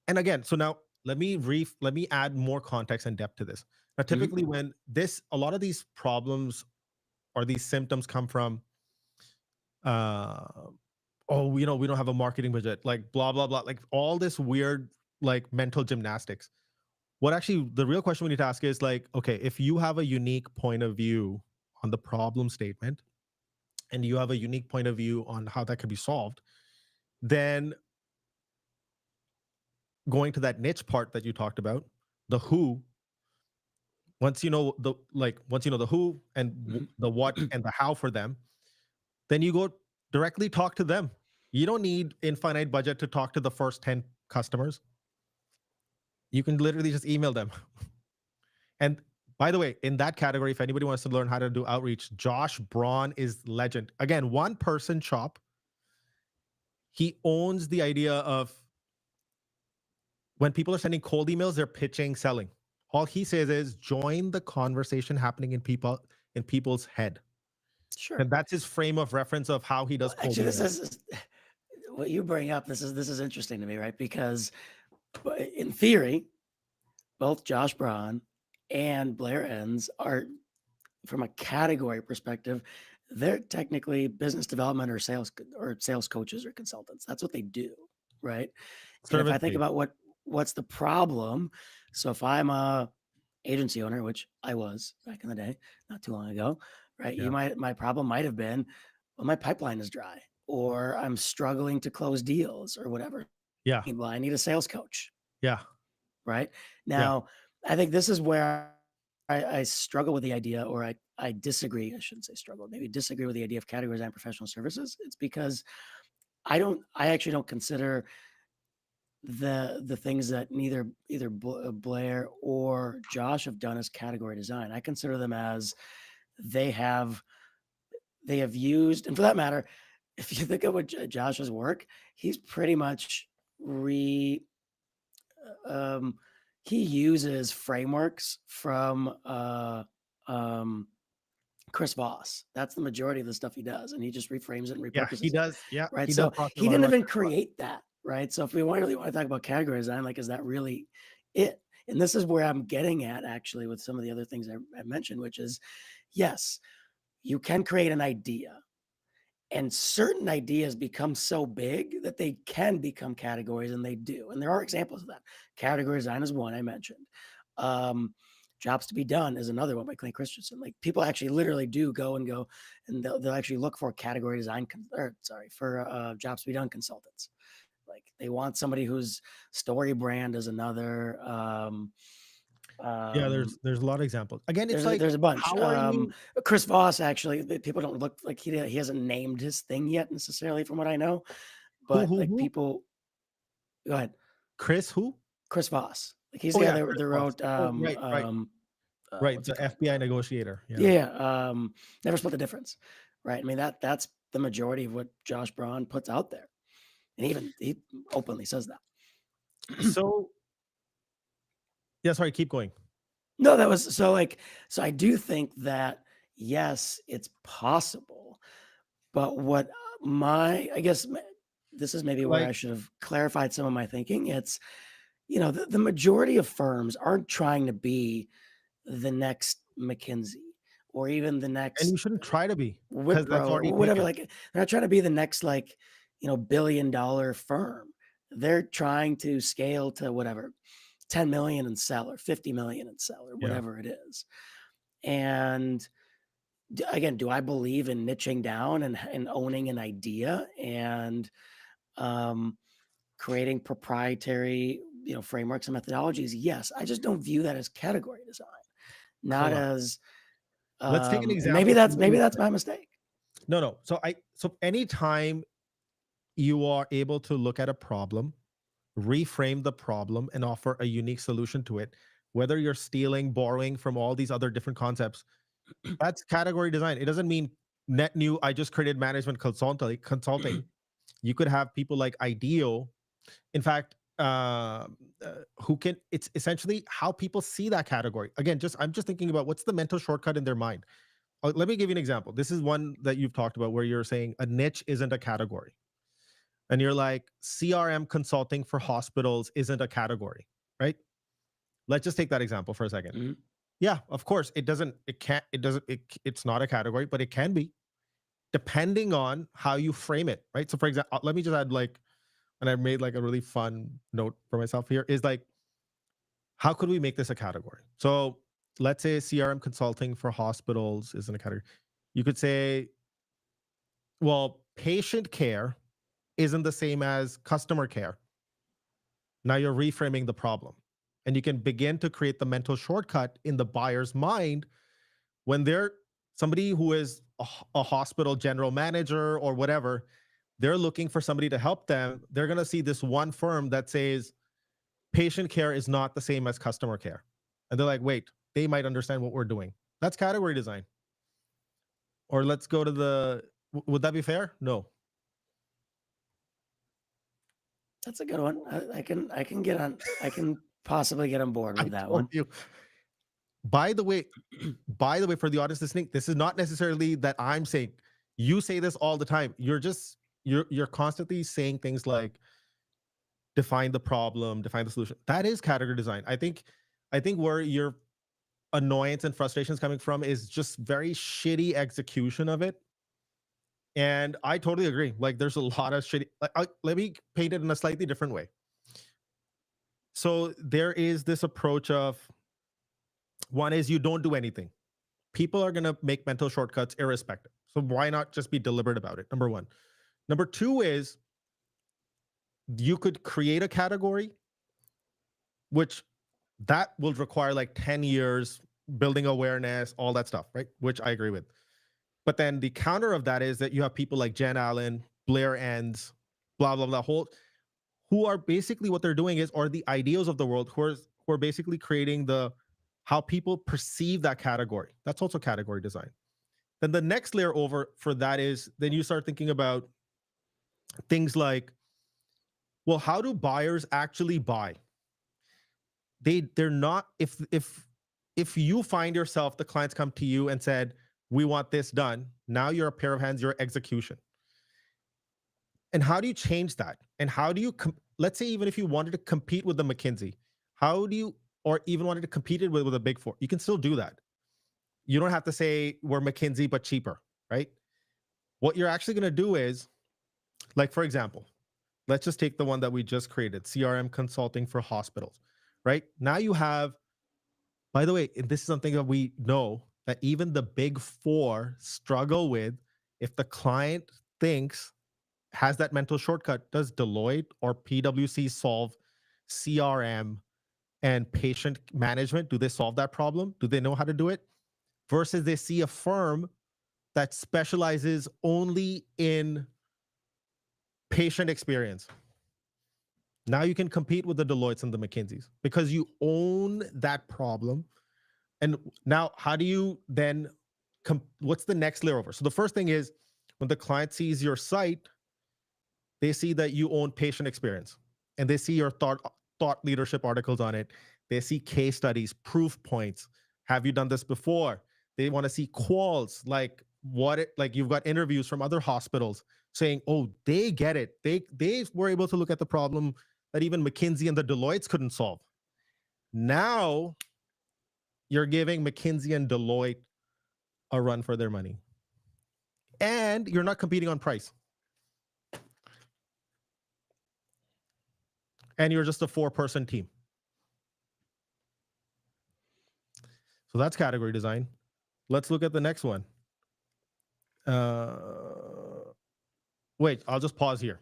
And again, so now let me add more context and depth to this. Now, Mhm. typically when this a lot of these problems or these symptoms come from uh oh, we don't have a marketing budget, like blah blah blah, like all this weird like mental gymnastics. What actually the real question we need to ask is like, okay, if you have a unique point of view on the problem statement and you have a unique point of view on how that could be solved, then going to that niche part that you talked about, the who, once you know the who and Mhm. the what and the how for them, then you go directly talk to them. You don't need infinite budget to talk to the first 10 customers. You can literally just email them. And by the way, in that category, if anybody wants to learn how to do outreach, Josh Braun is legend. Again, one person shop. He owns the idea of when people are sending cold emails, they're pitching, selling. All he says is join the conversation happening in people's head. Sure. And that's his frame of reference of how he Well, does cold actually, this emails. is what you bring up. This is interesting to me, right? Because in theory, both Josh Braun and Blair Enns are, from a category perspective, they're technically business development or sales coaches or consultants. That's what they do, right? And if I Service think based. about what's the problem, so if I'm a agency owner, which I was back in the day, not too long ago, right? Yeah. My problem might have been, well, my pipeline is dry, or I'm struggling to close deals, or whatever. Yeah. Well, I need a sales coach, Yeah. right? Yeah. Now, I think this is where I struggle with the idea, or I disagree. I shouldn't say struggle, maybe disagree with the idea of categories and professional services. It's because I actually don't consider the things that either Blair or Josh have done as category design. I consider them as they have they have used, and for that matter, if you think of what Josh's work, he's pretty much re um, he uses frameworks from um, Chris Voss. That's the majority of the stuff he does, and he just reframes it and Yeah. He repurposes it, does. Yeah. right? He does So talk a he lot didn't about even Chris Rock. create that, right? So if we really want to talk about category design, like, is that really it? And this is where I'm getting at actually with some of the other things I mentioned, which is, yes, you can create an idea, and certain ideas become so big that they can become categories, and they do. And there are examples of that. Category design is one I mentioned. Um, Jobs to be done is another one by Clay Christensen. Like, people actually literally do go and they'll actually look for category design for jobs to be done consultants. Like, they want somebody whose story brand is another. Yeah. Um, There's a lot of examples. Again, it's like, there's a bunch. how are you? Chris Voss, actually, people don't look like he hasn't named his thing yet necessarily, from what I know. But like, Who? people, go ahead. Chris who? Chris Voss, like, he's Oh the guy yeah, that Chris Voss. wrote Oh, right. what's it The called? FBI negotiator. Yeah. Yeah, Never Split the Difference, right? I mean, that's the majority of what Josh Braun puts out there, and he openly says that. So yeah, sorry, keep going. No, that was so like so. I do think that, yes, it's possible, but what my I guess this is maybe where I Like, should have clarified some of my thinking. It's, the majority of firms aren't trying to be the next McKinsey, or even the and you next shouldn't try to be, because that's Wipro, or already whatever. taken. Like, they're not trying to be the next, like, billion-dollar firm. They're trying to scale to whatever, 10 million and sell, or 50 million and sell, or Yeah. whatever it is. And again, do I believe in niching down and owning an idea, and um, creating proprietary, frameworks and methodologies? Yes, I just don't view that as category design, not Hold on. as Let's take an and maybe example from that's what you said. my mistake. No, no. So anytime you are able to look at a problem, reframe the problem and offer a unique solution to it. Whether you're stealing, borrowing from all these other different concepts, that's category design. It doesn't mean net new, I just created management consulting. You could have people like IDEO. In fact, who can, it's essentially how people see that category. Again, just I'm just thinking about what's the mental shortcut in their mind. Let me give you an example. This is one that you've talked about where you're saying a niche isn't a category. And you're like, CRM consulting for hospitals isn't a category, right? Let's just take that example for a second. Mhm. Yeah, of course, it's not a category, but it can be, depending on how you frame it, right? So for example, let me just add like, and I made like a really fun note for myself here is like, how could we make this a category? So let's say CRM consulting for hospitals isn't a category. You could say, well, patient care isn't the same as customer care. Now you're reframing the problem. And you can begin to create the mental shortcut in the buyer's mind when they're somebody who is a hospital general manager or whatever, they're looking for somebody to help them. They're going to see this one firm that says patient care is not the same as customer care. And they're like, wait, they might understand what we're doing. That's category design. Or let's go to would that be fair? No. That's a good one. I can possibly get on board I with that told one. you. By the way, for the audience listening, this is not necessarily that I'm saying. You say this all the time. You're constantly saying things like define the problem, define the solution. That is category design. I think where your annoyance and frustration is coming from is just very shitty execution of it. And I totally agree. Like there's a lot of shitty. Let me paint it in a slightly different way. So there is this approach of, one is you don't do anything. People are going to make mental shortcuts irrespective. So why not just be deliberate about it? Number one. Number two is you could create a category, which that will require like 10 years building awareness, all that stuff, right? Which I agree with. But then the counter of that is that you have people like Jen Allen, Blair Enns, blah, blah, blah, who are basically what they're doing is, or the ideals of the world, who are basically creating how people perceive that category. That's also category design. Then the next layer over for that is then you start thinking about things like, well, how do buyers actually buy? They're not, if you find yourself, the clients come to you and said, we want this done. Now you're a pair of hands, you're execution. And how do you change that? And how do you, let's say, even if you wanted to compete with the McKinsey, how do you, or even wanted to compete it with a big four, you can still do that. You don't have to say we're McKinsey, but cheaper, right? What you're actually going to do is, like, for example, let's just take the one that we just created, CRM consulting for hospitals, right? Now you have, by the way, this is something that we know that even the big four struggle with. If the client thinks, has that mental shortcut, does Deloitte or PwC solve CRM and patient management? Do they solve that problem? Do they know how to do it? Versus they see a firm that specializes only in patient experience. Now you can compete with the Deloittes and the McKinseys because you own that problem. And now, how do you then, what's the next layer over? So the first thing is when the client sees your site, they see that you own patient experience and they see your thought leadership articles on it. They see case studies, proof points. Have you done this before? They want to see quals, like like you've got interviews from other hospitals saying, oh, they get it. They were able to look at the problem that even McKinsey and the Deloittes couldn't solve. Now you're giving McKinsey and Deloitte a run for their money. And you're not competing on price. And you're just a 4-person team. So that's category design. Let's look at the next one. Wait, I'll just pause here.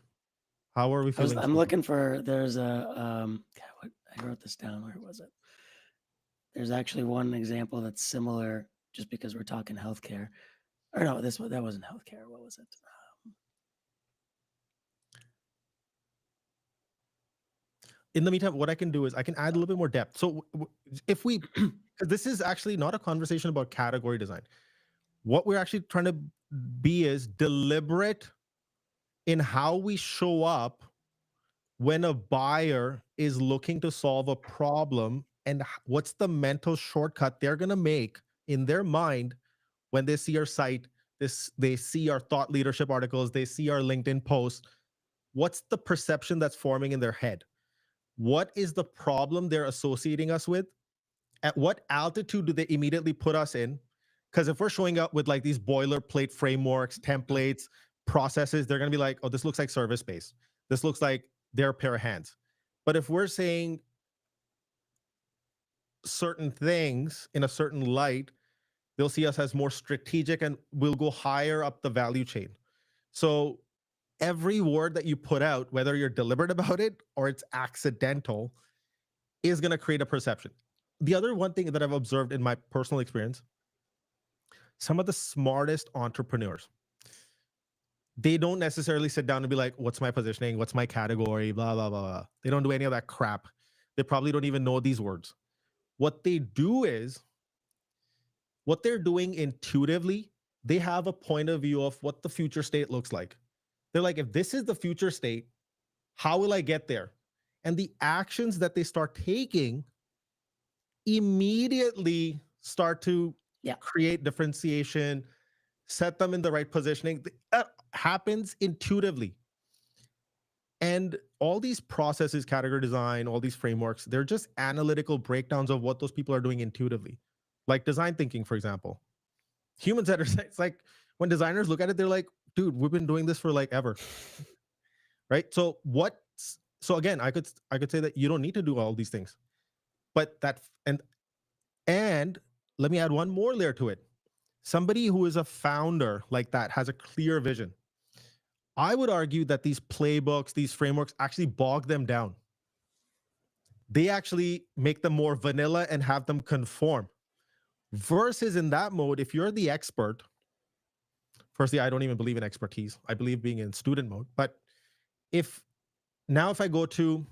How are we feeling? I'm looking for, there's a, God, what, I wrote this down. Where was it? There's actually one example that's similar just because we're talking healthcare. Or no, that wasn't healthcare. What was it? in the meantime, what I can do is I can add a little bit more depth. So if we, because this is actually not a conversation about category design. What we're actually trying to be is deliberate in how we show up when a buyer is looking to solve a problem, and what's the mental shortcut they're going to make in their mind when they see our site, they see our thought leadership articles, they see our LinkedIn posts. What's the perception that's forming in their head? What is the problem they're associating us with? At what altitude do they immediately put us in? Because if we're showing up with like these boilerplate frameworks, templates, processes, they're going to be like, oh, this looks like service based. This looks like their pair of hands. But if we're saying certain things in a certain light, they'll see us as more strategic and we'll go higher up the value chain. So every word that you put out, whether you're deliberate about it or it's accidental, is going to create a perception. The other one thing that I've observed in my personal experience, some of the smartest entrepreneurs, they don't necessarily sit down and be like, what's my positioning? What's my category? Blah, blah, blah, blah. They don't do any of that crap. They probably don't even know these words. What they do is, what they're doing intuitively, they have a point of view of what the future state looks like. They're like, if this is the future state, how will I get there? And the actions that they start taking immediately start to create differentiation, set them in the right positioning. That happens intuitively. And all these processes, category design, all these frameworks, they're just analytical breakdowns of what those people are doing intuitively. Like design thinking, for example. Humans that are, it's like when designers look at it, they're like, dude, we've been doing this for like ever. Right? So again, I could say that you don't need to do all these things. But and let me add one more layer to it. Somebody who is a founder like that has a clear vision. I would argue that these playbooks, these frameworks actually bog them down. They actually make them more vanilla and have them conform. Versus in that mode, if you're the expert, firstly, I don't even believe in expertise. I believe being in student mode. But if I go to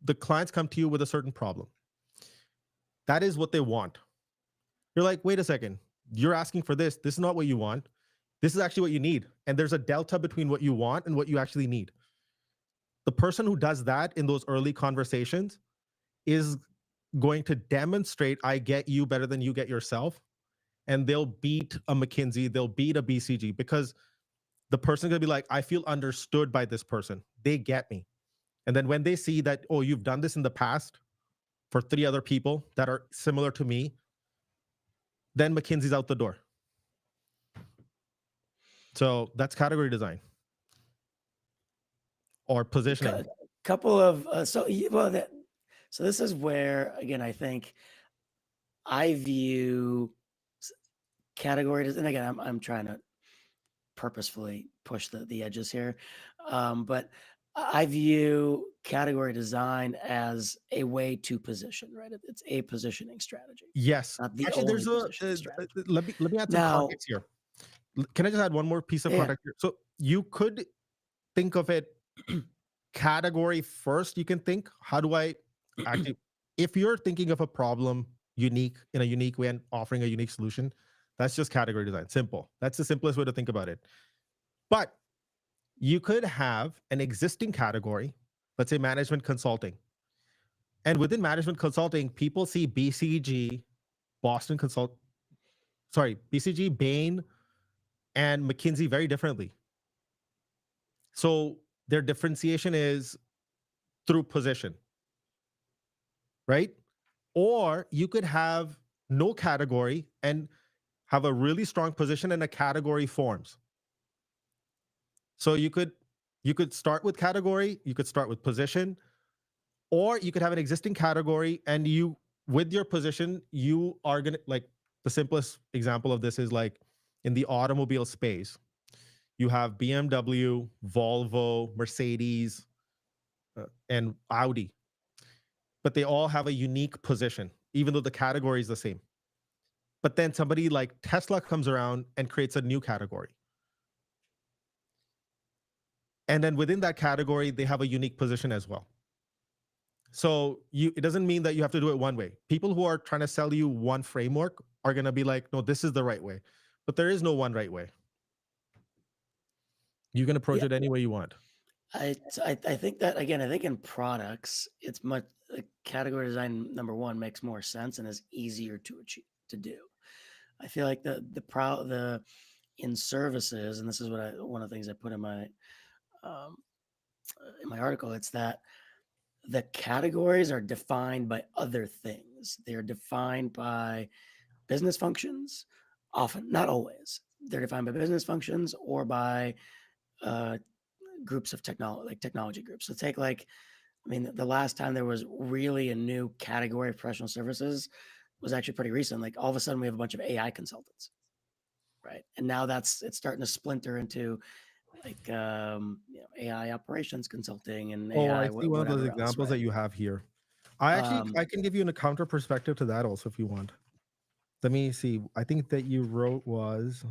the clients come to you with a certain problem, that is what they want. You're like, wait a second, you're asking for this. This is not what you want. This is actually what you need. And there's a delta between what you want and what you actually need. The person who does that in those early conversations is going to demonstrate, I get you better than you get yourself. And they'll beat a McKinsey, they'll beat a BCG, because the person's gonna be like, I feel understood by this person. They get me. And then when they see that, oh, you've done this in the past for 3 other people that are similar to me, then McKinsey's out the door. So that's category design or positioning. Couple of so this is where, again, I think I view categories, and again, I'm trying to purposefully push the edges here, but I view category design as a way to position, right? It's a positioning strategy. Yes. Not the Actually, only there's positioning strategy. let me add some context here. Can I just add one more piece of context here? So you could think of it category first. You can think, how do I actually, if you're thinking of a problem in a unique way and offering a unique solution, that's just category design. Simple. That's the simplest way to think about it. But you could have an existing category, let's say management consulting. And within management consulting, people see BCG, BCG, Bain, and McKinsey very differently. So their differentiation is through position, right? Or you could have no category and have a really strong position and a category forms. So you could start with category, you could start with position, or you could have an existing category and you, with your position, you are going to, like, the simplest example of this is like in the automobile space, you have BMW, Volvo, Mercedes, and Audi, but they all have a unique position, even though the category is the same. But then somebody like Tesla comes around and creates a new category. And then within that category, they have a unique position as well. So it doesn't mean that you have to do it one way. People who are trying to sell you one framework are going to be like, no, this is the right way. But there is no one right way. You can approach Yeah, it any way you want. I think that again, I think in products, it's much category design number one makes more sense and is easier to achieve to do. I feel like the in services, and this is what one of the things I put um, in my article. It's that the categories are defined by other things. They are defined by business functions, often not always. They're defined by business functions or by uh, groups of technology, like technology groups. So take like, I mean, the last time there was really a new category of professional services was actually pretty recent. Like all of a sudden we have a bunch of AI consultants, right? And now it's starting to splinter into like AI operations consulting and Oh, I AI see one of those whatever else, examples that right? you have here. I can give you a counter perspective to that also if you want. Let me see. I think that you wrote was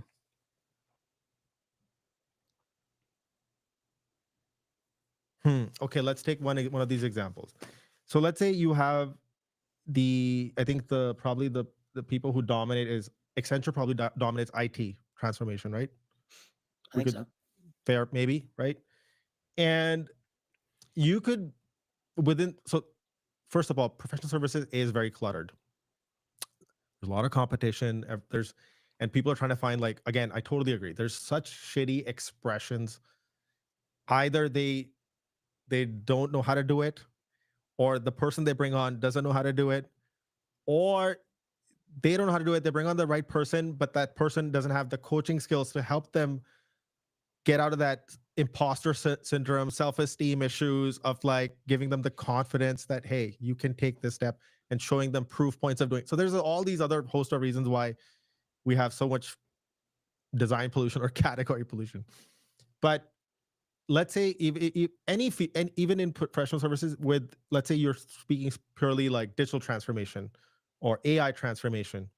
okay, let's take one of these examples. So let's say you have I think the people who dominate is Accenture probably dominates IT transformation, right? I We think could so. fair maybe, right? And you could within so first of all, professional services is very cluttered. There's a lot of competition. There's and people are trying to find like again, I totally agree. There's such shitty expressions. Either they don't know how to do it, or the person they bring on doesn't know how to do it, or they don't know how to do it. They bring on the right person, but that person doesn't have the coaching skills to help them get out of that imposter syndrome, self-esteem issues of like giving them the confidence that hey, you can take this step and showing them proof points of doing. So there's all these other host of reasons why we have so much design pollution or category pollution. But let's say if and even in professional services with let's say you're speaking purely like digital transformation or AI transformation,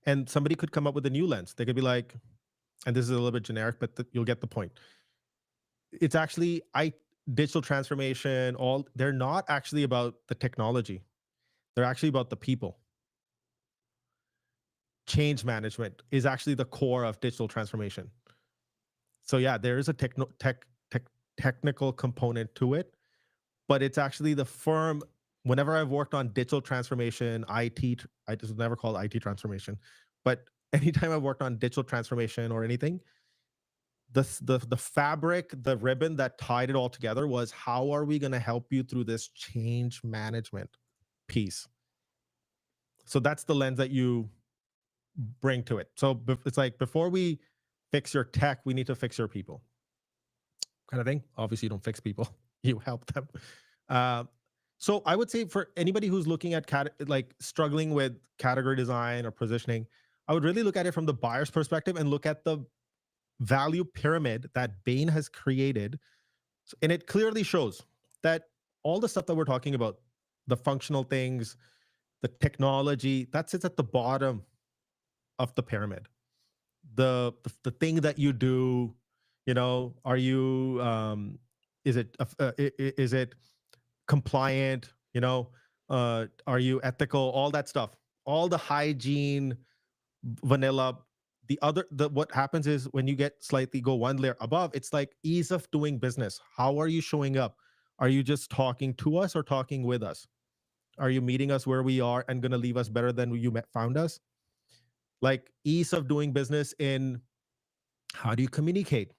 and somebody could come up with a new lens. They could be like, and this is a little bit generic, but you'll get the point. It's actually digital transformation. All they're not actually about the technology. They're actually about the people. Change management is actually the core of digital transformation. So yeah, there is a technical component to it, but it's actually the firm. Whenever I've worked on digital transformation, I just never called IT transformation, but anytime I've worked on digital transformation or anything, the fabric, the ribbon that tied it all together was how are we going to help you through this change management piece. So that's the lens that you bring to it. So it's like before we fix your tech, we need to fix your people, kind of thing. Obviously, you don't fix people; you help them. Uh, so I would say for anybody who's looking at like struggling with category design or positioning, I would really look at it from the buyer's perspective and look at the value pyramid that Bain has created. And it clearly shows that all the stuff that we're talking about, the functional things, the technology, that sits at the bottom of the pyramid. The thing that you do, are you is it compliant, are you ethical, all that stuff, all the hygiene, vanilla. The what happens is when you get slightly go one layer above, it's like ease of doing business. How are you showing up? Are you just talking to us or talking with us? Are you meeting us where we are and going to leave us better than you found us? Like ease of doing business in how do you communicate?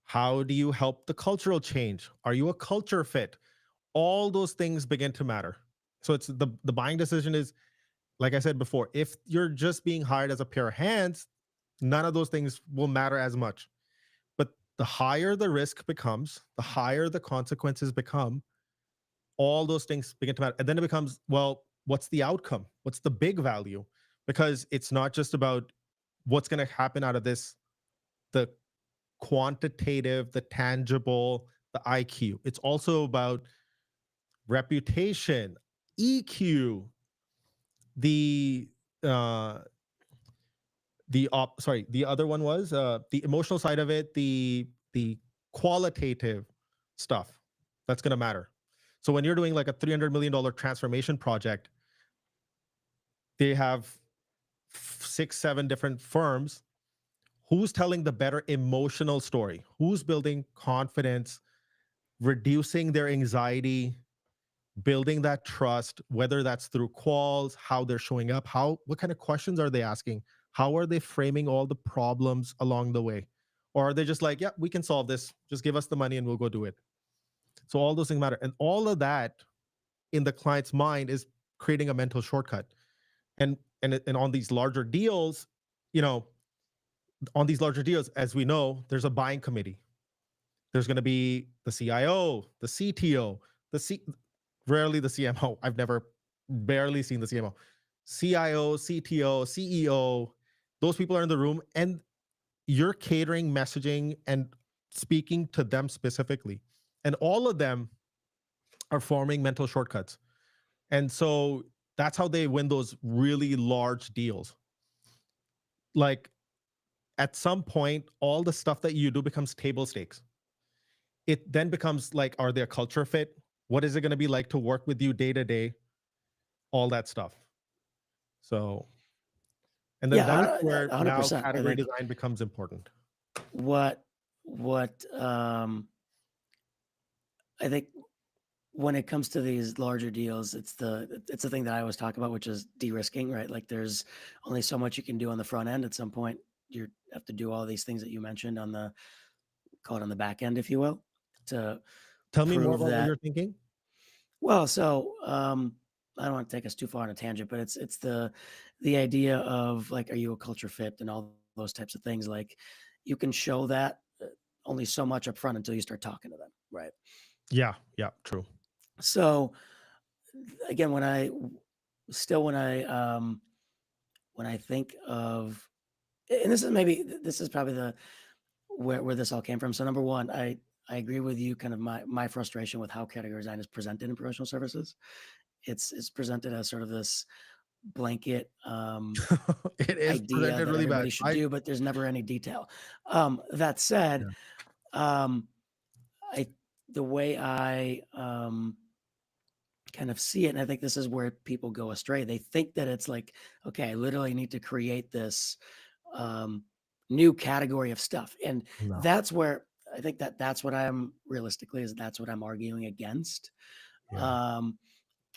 How do you help the cultural change? Are you a culture fit? All those things begin to matter. So it's the buying decision is like I said before, if you're just being hired as a pair of hands, none of those things will matter as much. But the higher the risk becomes, the higher the consequences become, all those things begin to matter. And then it becomes, well, what's the outcome? What's the big value? Because it's not just about what's going to happen out of this, the quantitative, the tangible, the IQ. It's also about reputation, EQ, the uh the other one was the emotional side of it, the qualitative stuff that's going to matter. So when you're doing like a $300 million transformation project, they have 6, 7 different firms. Who's telling the better emotional story? Who's building confidence, reducing their anxiety, building that trust, whether that's through calls, how they're showing up, what kind of questions are they asking? How are they framing all the problems along the way? Or are they just like, yeah, we can solve this. Just give us the money and we'll go do it. So all those things matter. And all of that in the client's mind is creating a mental shortcut. And on these larger deals, you know, as we know, there's a buying committee. There's going to be the CIO, the CTO, the C rarely the CMO. I've never barely seen the CMO. CIO, CTO, CEO, those people are in the room and you're catering messaging and speaking to them specifically. And all of them are forming mental shortcuts. And so that's how they win those really large deals. Like at some point, all the stuff that you do becomes table stakes. It then becomes like, are they a culture fit? What is it going to be like to work with you day to day? All that stuff. So, and then Yeah, that's where now 100%. I category think design becomes important. what I think when it comes to these larger deals, it's the thing that I always talk about, which is de-risking, right? Like there's only so much you can do on the front end. At some point, you have to do all these things that you mentioned on the call it on the back end, if you will, to Tell me more prove about what that. you're thinking. Well, so I don't want to take us too far on a tangent, but it's the idea of like, are you a culture fit and all those types of things. Like you can show that only so much up front until you start talking to them, right? Yeah, yeah, true. So again, still when I think of, and this is probably the where this all came from. So number one, I agree with you. Kind of my frustration with how category design is presented in professional services. It's presented as sort of this blanket It is idea presented that really bad. everybody should do, but there's never any detail. That said, Yeah. um, I the way I kind of see it, and I think this is where people go astray. They think that it's like, okay, I literally need to create this um, new category of stuff, and No. that's where I think that's what I'm realistically is that's what I'm arguing against. Yeah. Um,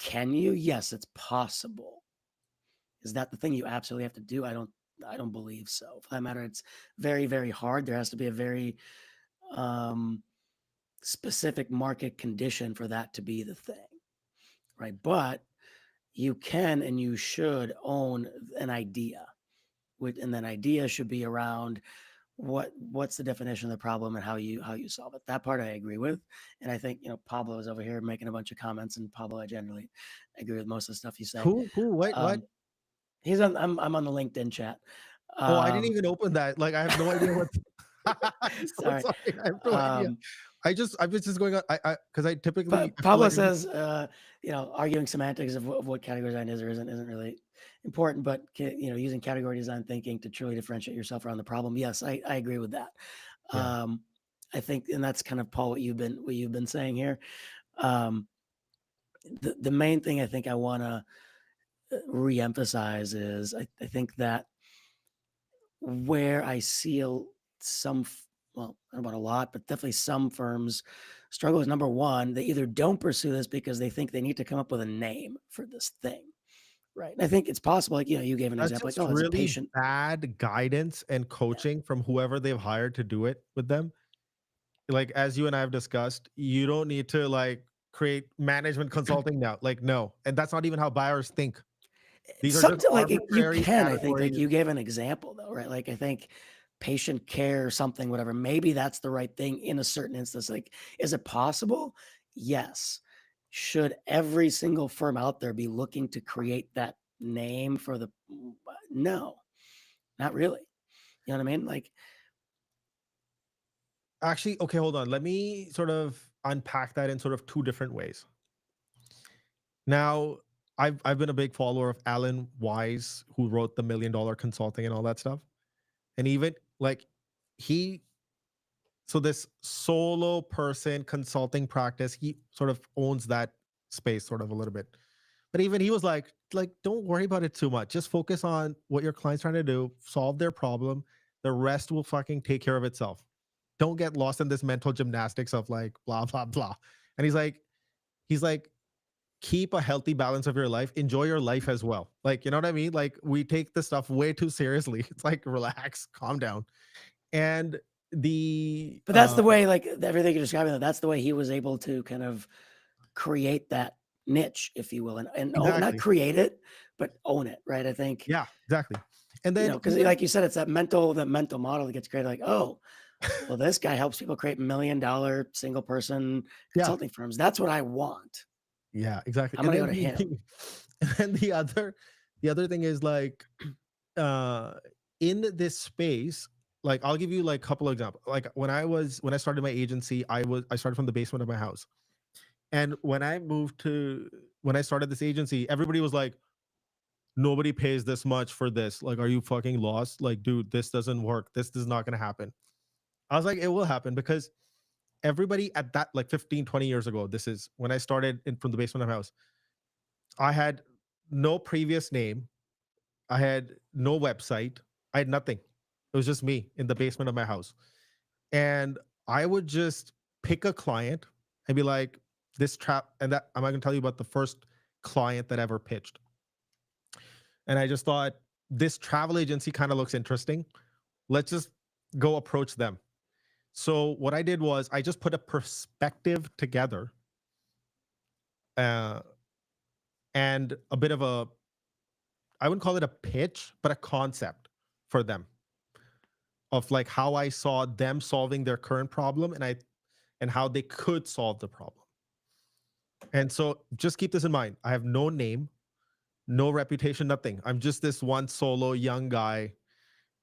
can you? Yes, it's possible. Is that the thing you absolutely have to do? I don't believe so. For that matter, it's very, very hard. There has to be a very um, specific market condition for that to be the thing, right? But you can and you should own an idea, and that idea should be around what's the definition of the problem and how you solve it. That part I agree with, and I think Pablo is over here making a bunch of comments, and Pablo, I generally agree with most of the stuff you say. Who? What? Um, he's on. I'm on the LinkedIn chat. Oh, I didn't Um, even open that. Like, I have no idea what. I'm so sorry. sorry. I have no idea. Um, I was just going on. Because I typically, I feel Pablo like says, arguing semantics of what category design is or isn't really important, but using category design thinking to truly differentiate yourself around the problem. Yes, I agree with that. yeah. Um, I think, and that's kind of Paul what you've been saying here. Um, the main thing I think I want to reemphasize is I think that where I see well, I don't know about a lot, but definitely some firms struggle is number one, they either don't pursue this because they think they need to come up with a name for this thing. Right. And I think it's possible, like, you gave an That's example, like, just oh, as a really patient. bad guidance and Yeah. coaching from whoever they've hired to do it with them. Like, as you and I have discussed, you don't need to like create management consulting now. Like, no. And that's not even how buyers think. These are just Something like you arbitrary can, I think, like categories. you gave an example though, right? Like I think patient care or something, whatever, maybe that's the right thing in a certain instance. Like, is it possible? Yes. Should every single firm out there be looking to create that name for the no, not really. You know what I mean? Like, Actually, okay, hold on. Let me sort of unpack that in sort of two different ways. Now, I've been a big follower of Alan Wise, who wrote the $1 million consulting and all that stuff. And even like he so this solo person consulting practice, he sort of owns that space sort of a little bit. But even he was like, don't worry about it too much. Just focus on what your client's trying to do, solve their problem. The rest will fucking take care of itself. Don't get lost in this mental gymnastics of like blah blah blah. And he's like, keep a healthy balance of your life. Enjoy your life as well. Like, you know what I mean? Like we take this stuff way too seriously. It's like relax, calm down. And the But that's the way, like everything you're describing, that's the way he was able to kind of create that niche, if you will, and not exactly. create it, but own it, right? I think, Yeah, exactly. And then because even like you said, it's that mental model that gets created. Like, oh, well, this guy helps people create $1 million single person yeah, consulting firms. That's what I want. yeah, exactly. I'm And gonna go then to him. and then the other thing is like uh in this space, like I'll give you like a couple of examples. Like when I started my agency, I started from the basement of my house. And when I started this agency, everybody was like, nobody pays this much for this. Like, are you fucking lost? Like, dude, this doesn't work. This is not gonna happen. I was like, it will happen because everybody at that like 15, 20 years ago, this is when I started in from the basement of my house. I had no previous name. I had no website. I had nothing. It was just me in the basement of my house. And I would just pick a client and be like, this trap. And that I'm not going to tell you about the first client that ever pitched. And I just thought, this travel agency kind of looks interesting. Let's just go approach them. So what I did was I just put a perspective together, uh, and a bit of a, I wouldn't call it a pitch, but a concept for them of like how I saw them solving their current problem, and how they could solve the problem. And so just keep this in mind. I have no name, no reputation, nothing. I'm just this one solo young guy,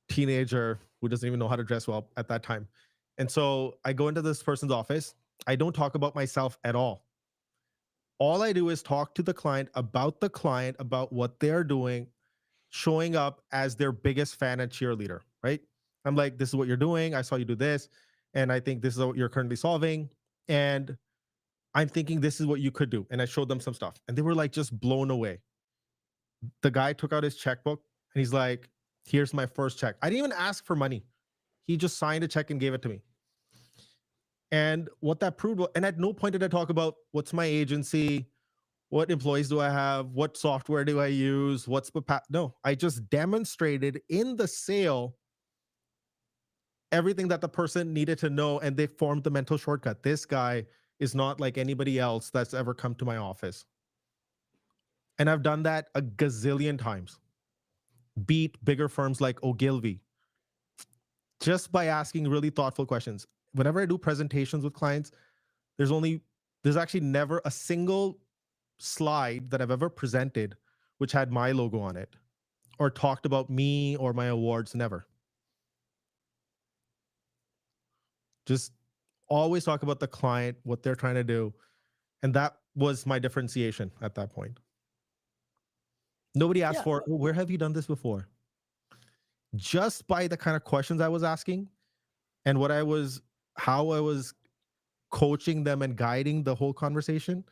teenager who doesn't even know how to dress well at that time. And so I go into this person's office. I don't talk about myself at all. All I do is talk to the client, about what they're doing, showing up as their biggest fan and cheerleader, right? I'm like, this is what you're doing. I saw you do this. And I think this is what you're currently solving. And I'm thinking this is what you could do. And I showed them some stuff. And they were like just blown away. The guy took out his checkbook and he's like, here's my first check. I didn't even ask for money. He just signed a check and gave it to me. And what that proved, and at no point did I talk about what's my agency, what employees do I have, what software do I use, what's the no, I just demonstrated in the sale everything that the person needed to know, and they formed the mental shortcut. This guy is not like anybody else that's ever come to my office. And I've done that a gazillion times. Beat bigger firms like Ogilvy just by asking really thoughtful questions. Whenever I do presentations with clients, there's only there's actually never a single slide that I've ever presented which had my logo on it or talked about me or my awards. Never. Just always talk about the client, what they're trying to do. And that was my differentiation at that point. Nobody asked Yeah. for, "Oh, where have you done this before?" Just by the kind of questions I was asking and how I was coaching them and guiding the whole conversation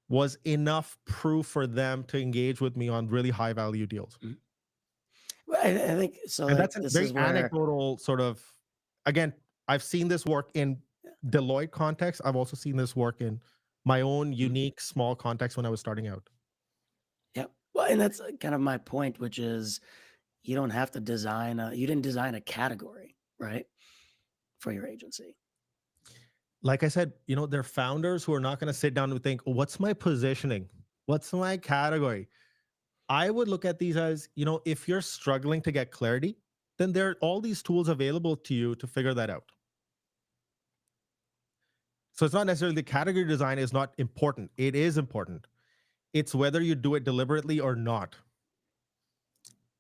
was enough proof for them to engage with me on really high value deals. Mhm. Well, I think so. And Like that's a this very is where, anecdotal sort of, again, I've seen this work in Deloitte context. I've also seen this work in my own Mhm. unique small context when I was starting out. Yeah. Well, and that's kind of my point, which is you don't have to you didn't design a category, right, for your agency. Like I said, there are founders who are not going to sit down and think, what's my positioning? What's my category? I would look at these as, if you're struggling to get clarity, then there are all these tools available to you to figure that out. So it's not necessarily the category design is not important. It is important. It's whether you do it deliberately or not.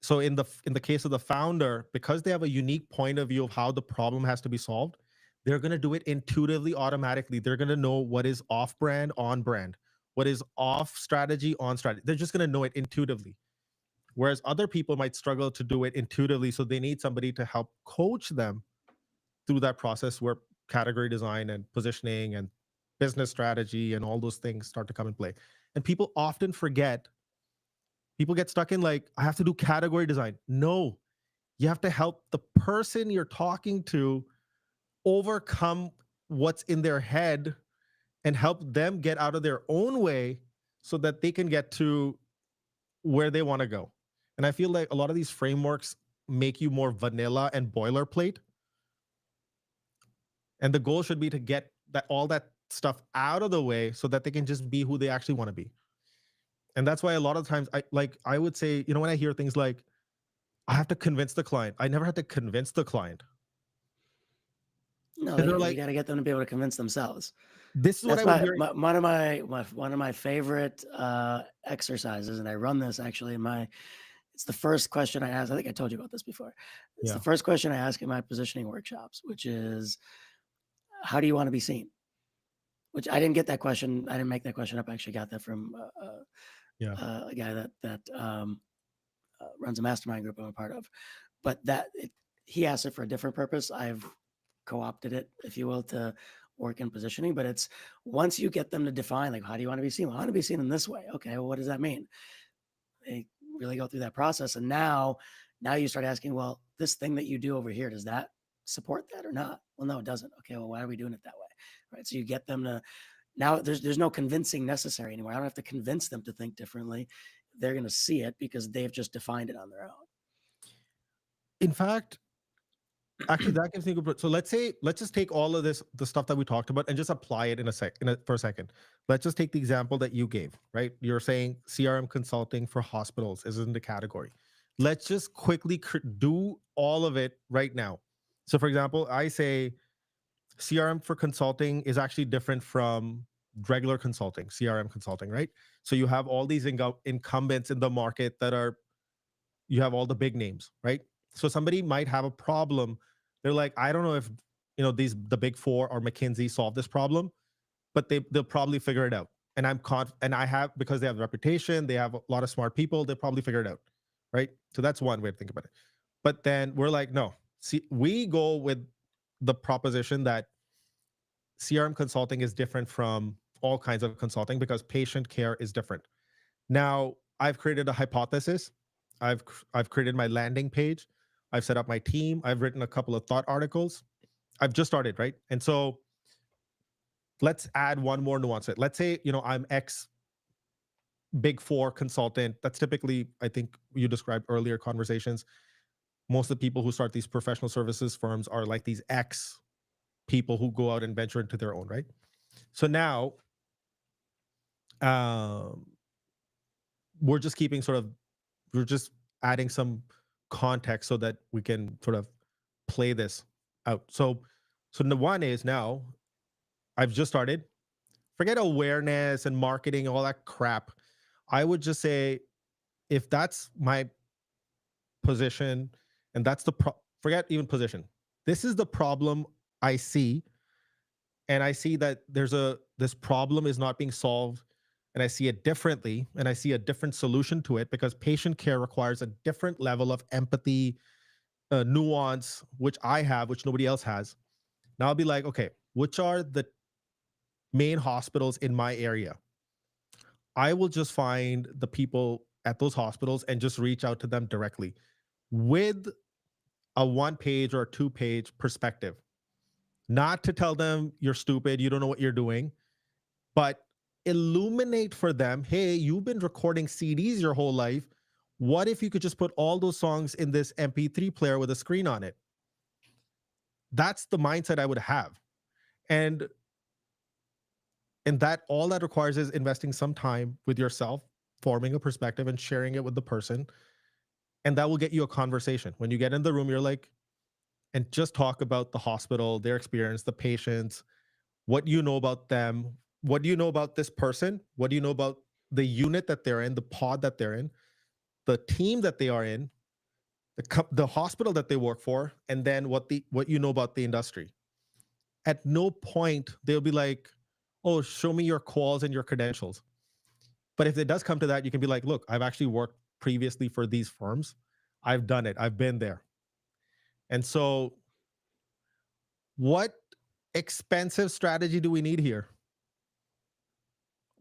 So in the case of the founder, because they have a unique point of view of how the problem has to be solved, they're going to do it intuitively, automatically. They're going to know what is off brand, on brand, what is off strategy, on strategy. They're just going to know it intuitively. Whereas other people might struggle to do it intuitively, so they need somebody to help coach them through that process where category design and positioning and business strategy and all those things start to come in play. And people often forget, people get stuck in like, I have to do category design. No, you have to help the person you're talking to overcome what's in their head and help them get out of their own way so that they can get to where they want to go. And I feel like a lot of these frameworks make you more vanilla and boilerplate. And the goal should be to get that all that stuff out of the way so that they can just be who they actually want to be. And that's why a lot of times I would say, when I hear things like, I have to convince the client. I never had to convince the client. No, And they're you like, got to get them to be able to convince themselves. this is what That's I would hear. one of my favorite exercises, and I run this actually in my. It's the first question I ask. I think I told you about this before. It's the Yeah. first question I ask in my positioning workshops, which is, "How do you want to be seen?" Which I didn't get that question. I didn't make that question up. I actually got that from Yeah. a guy that runs a mastermind group I'm a part of. But he asked it for a different purpose. I've co-opted it, if you will, to work in positioning. But it's once you get them to define, like, how do you want to be seen? Well, I want to be seen in this way. Okay, well, what does that mean? They really go through that process, and now you start asking, well, this thing that you do over here, does that support that or not? Well, no, it doesn't. Okay, well, why are we doing it that way? Right. So you get them to now. There's no convincing necessary anymore. I don't have to convince them to think differently. They're going to see it because they've just defined it on their own. In fact, actually, that gives me a good. So let's just take all of this, the stuff that we talked about, and just apply it for a second. Let's just take the example that you gave, right? You're saying CRM consulting for hospitals is in the category. Let's just quickly do all of it right now. So, for example, I say CRM for consulting is actually different from regular consulting, CRM consulting, right? So you have all these incumbents in the market that are, you have all the big names, right? So somebody might have a problem. They're like, I don't know if the big four or McKinsey solve this problem, but they'll probably figure it out. And and I have, because they have a reputation, they have a lot of smart people, they'll probably figure it out, right? So that's one way to think about it. But then we're like, no, see, we go with the proposition that CRM consulting is different from all kinds of consulting because patient care is different. Now, I've created a hypothesis. I've created my landing page. I've set up my team. I've written a couple of thought articles. I've just started, right? And so let's add one more nuance. Let's say, I'm X big four consultant. That's typically, I think you described earlier conversations. Most of the people who start these professional services firms are like these X people who go out and venture into their own, right? So now, um, we're just keeping sort of, we're just adding some context so that we can sort of play this out. So the one is now I've just started. Forget awareness and marketing, all that crap. I would just say, if that's my position and that's forget even position. This is the problem I see, and I see that this problem is not being solved, and I see it differently, and I see a different solution to it because patient care requires a different level of empathy, nuance, which I have, which nobody else has. Now I'll be like, okay, which are the main hospitals in my area? I will just find the people at those hospitals and just reach out to them directly with a 1 page or a 2 page perspective. Not to tell them you're stupid, you don't know what you're doing, but illuminate for them, hey, you've been recording CDs your whole life. What if you could just put all those songs in this MP3 player with a screen on it? That's the mindset I would have. And that all that requires is investing some time with yourself, forming a perspective and sharing it with the person. And that will get you a conversation. When you get in the room, you're like, and just talk about the hospital, their experience, the patients, what do you know about them? What do you know about this person? What do you know about the unit that they're in, the pod that they're in, the team that they are in, the hospital that they work for, and then what you know about the industry. At no point they'll be like, "Oh, show me your quals and your credentials." But if it does come to that, you can be like, "Look, I've actually worked previously for these firms. I've done it. I've been there." And so, what expensive strategy do we need here?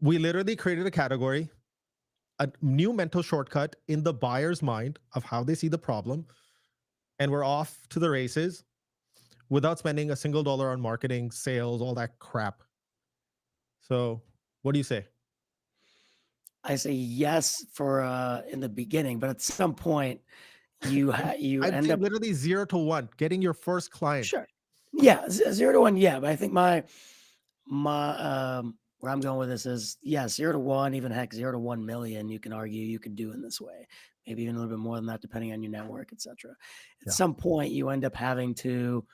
We literally created a category, a new mental shortcut in the buyer's mind of how they see the problem, and we're off to the races without spending a single dollar on marketing, sales, all that crap. So, what do you say? I say yes for in the beginning, but at some point you I'd end say up literally 0 to 1, getting your first client. sure. Yeah, 0 to 1, yeah, but I think my where I'm going with this is, yeah, 0 to 1, even heck, 0 to 1,000,000, you can argue you could do in this way. Maybe even a little bit more than that, depending on your network, etcetera. At Yeah. some point, you end up having to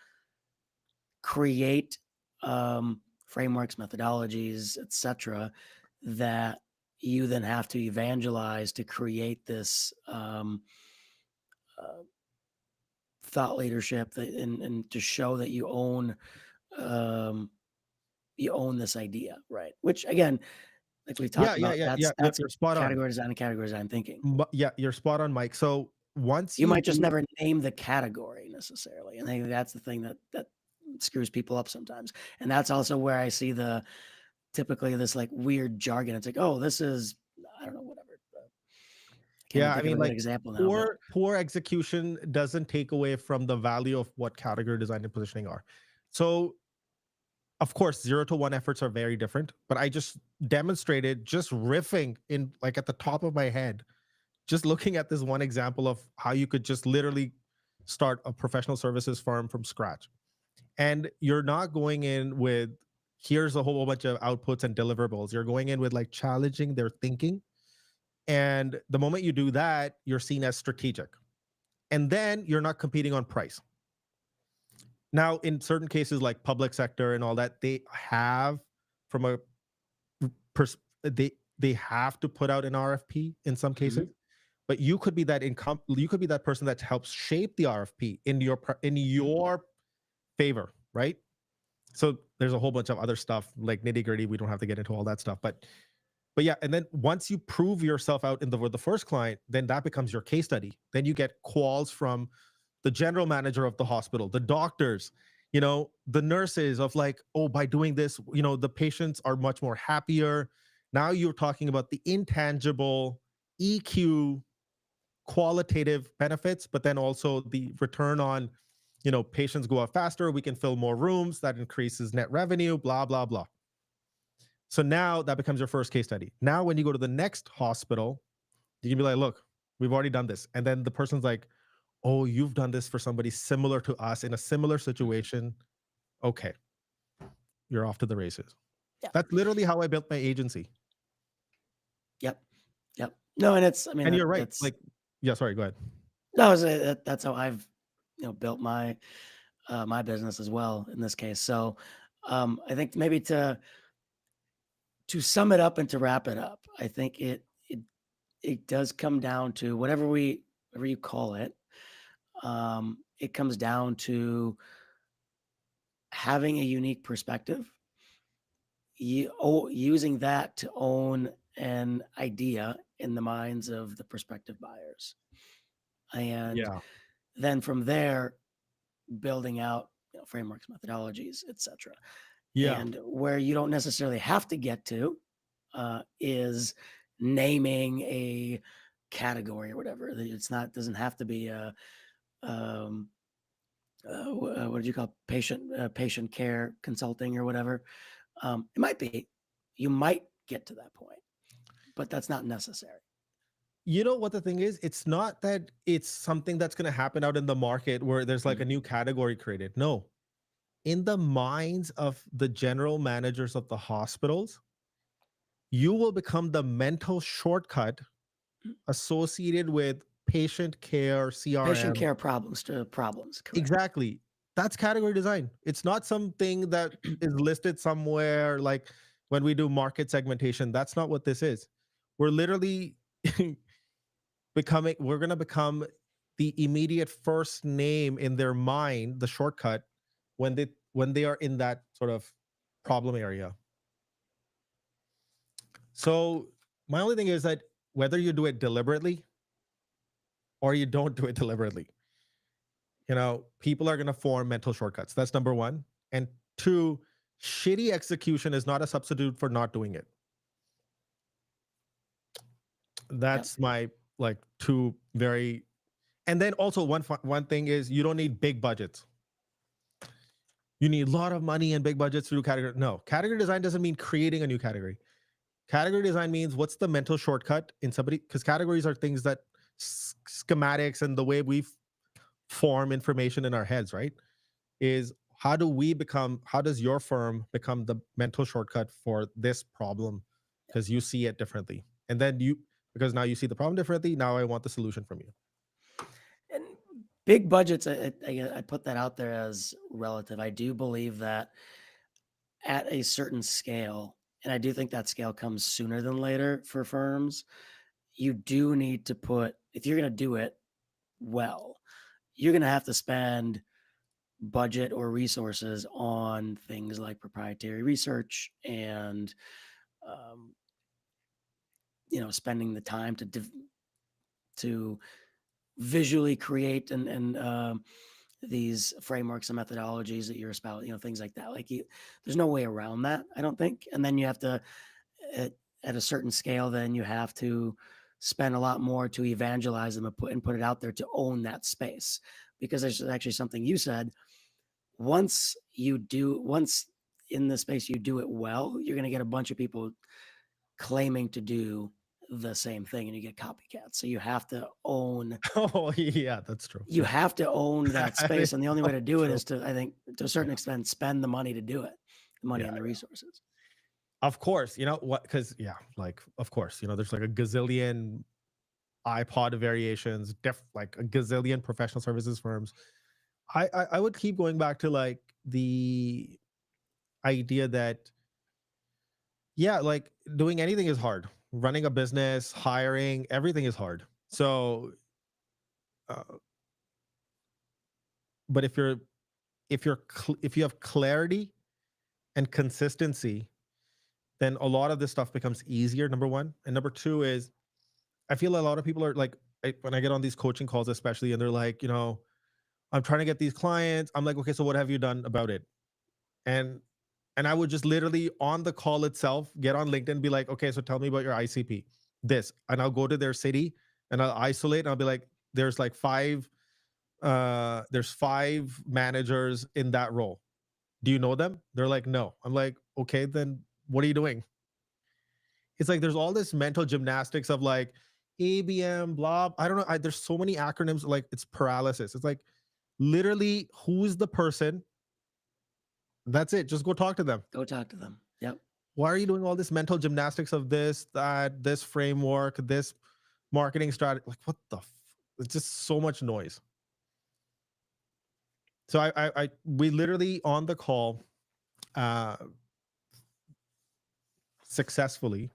create, frameworks, methodologies, etcetera, that you then have to evangelize to create this, uh, thought leadership that and to show that um, you own this idea, right? Which again, like we've Yeah, talked yeah, about, yeah, yeah. that's You're, that's you're spot on. category design and category design thinking. Yeah, you're spot on, Mike. So once You you might just do, never name the category necessarily, and I think that's the thing that screws people up sometimes. And that's also where I see the typically this like weird jargon. It's like, oh, this is I don't know, whatever. I can't even yeah, I think of mean, a good like example now, but poor execution doesn't take away from the value of what category design and positioning are. So of course, 0 to 1 efforts are very different, but I just demonstrated just riffing in like at the top of my head, just looking at this one example of how you could just literally start a professional services firm from scratch. And you're not going in with here's a whole bunch of outputs and deliverables. You're going in with like challenging their thinking. And the moment you do that, you're seen as strategic. And then you're not competing on price. Now, in certain cases like public sector and all that, they have from a they have to put out an RFP in some cases, mhm, but you could be that income you could be that person that helps shape the RFP in your favor, right? So there's a whole bunch of other stuff like nitty gritty. We don't have to get into all that stuff, but yeah, and then once you prove yourself out in the with the first client, then that becomes your case study. Then you get calls from the general manager of the hospital, the doctors, the nurses of like, oh, by doing this, the patients are much more happier. Now you're talking about the intangible EQ qualitative benefits, but then also the return on, patients go out faster, we can fill more rooms, that increases net revenue, blah, blah, blah. So now that becomes your first case study. Now, when you go to the next hospital, you can be like, look, we've already done this. And then the person's like, oh, you've done this for somebody similar to us in a similar mhm. situation. Okay, you're off to the races. Yeah, That's literally how I built my agency. yep, yep. No, and it's I mean And you're right. that's Like, yeah, sorry, go ahead. no, that's how I've built my business as well in this case. So I think maybe to sum it up and to wrap it up, I think it does come down to whatever you call it. It comes down to having a unique perspective, using that to own an idea in the minds of the prospective buyers, and Yeah. then from there building out frameworks, methodologies, etc. Yeah. And where you don't necessarily have to get to is naming a category or whatever. It's not doesn't have to be a um, what do you call patient care consulting or whatever. It might be. You might get to that point, but that's not necessary. You know what the thing is? It's not that it's something that's going to happen out in the market where there's like a Mhm. new category created. No, in the minds of the general managers of the hospitals, you will become the mental shortcut associated with patient care, Patient CRM. care problems to problems. Correct. Exactly. That's category design. It's not something that is listed somewhere like when we do market segmentation. That's not what this is. We're literally we're going to become the immediate first name in their mind, the shortcut when they are in that sort of problem area. So my only thing is that whether you do it deliberately or you don't do it deliberately, people are going to form mental shortcuts. That's number one. And two, shitty execution is not a substitute for not doing it. Yep. That's my like two very. And then also one thing is you don't need big budgets. You need a lot of money and big budgets to do category. No, category design doesn't mean creating a new category. Category design means what's the mental shortcut in somebody, because categories are things that schematics and the way we form information in our heads, right? Is how does your firm become the mental shortcut for this problem? Because you see it differently. And then because now you see the problem differently, now I want the solution from you. And big budgets, I put that out there as relative. I do believe that at a certain scale, and I do think that scale comes sooner than later for firms, you do need to put, if you're going to do it well, you're going to have to spend budget or resources on things like proprietary research and, um, spending the time to visually create and these frameworks and methodologies that you're espousing, things like that. There's no way around that, I don't think. And then you have to, at, at a certain scale, then you have to spend a lot more to evangelize them and put it out there to own that space. Because there's actually something you said. Once in the space you do it well, you're going to get a bunch of people claiming to do the same thing, and you get copycats. So Oh yeah, that's true. you Yeah. have to own that I mean, space, and the only way to do it true. is to, I think, to a certain Yeah. extent, spend the money to do it, the money Yeah. and the resources. Of course, you know what? Because yeah, like of course, there's like a gazillion iPod variations, like a gazillion professional services firms. I would keep going back to like the idea that yeah, like doing anything is hard. Running a business, hiring, everything is hard. So, uh, but if you have clarity and consistency, then a lot of this stuff becomes easier. Number one, and number two is I feel a lot of people are like when I get on these coaching calls, especially, and they're like, I'm trying to get these clients. I'm like, okay, so what have you done about it? And and I would just literally on the call itself get on LinkedIn and be like, okay, so tell me about your ICP. This, and I'll go to their city and I'll isolate and I'll be like, there's five managers in that role. Do you know them? They're like, no. I'm like, okay, then what are you doing? It's like there's all this mental gymnastics of like ABM, blah. I don't know. There's so many acronyms, like it's paralysis. It's like literally who's the person. That's it. Just go talk to them. Go talk to them. Yep. Why are you doing all this mental gymnastics of this, that, this framework, this marketing strategy? Like, what the? It's just so much noise. So we literally on the call, uh, successfully.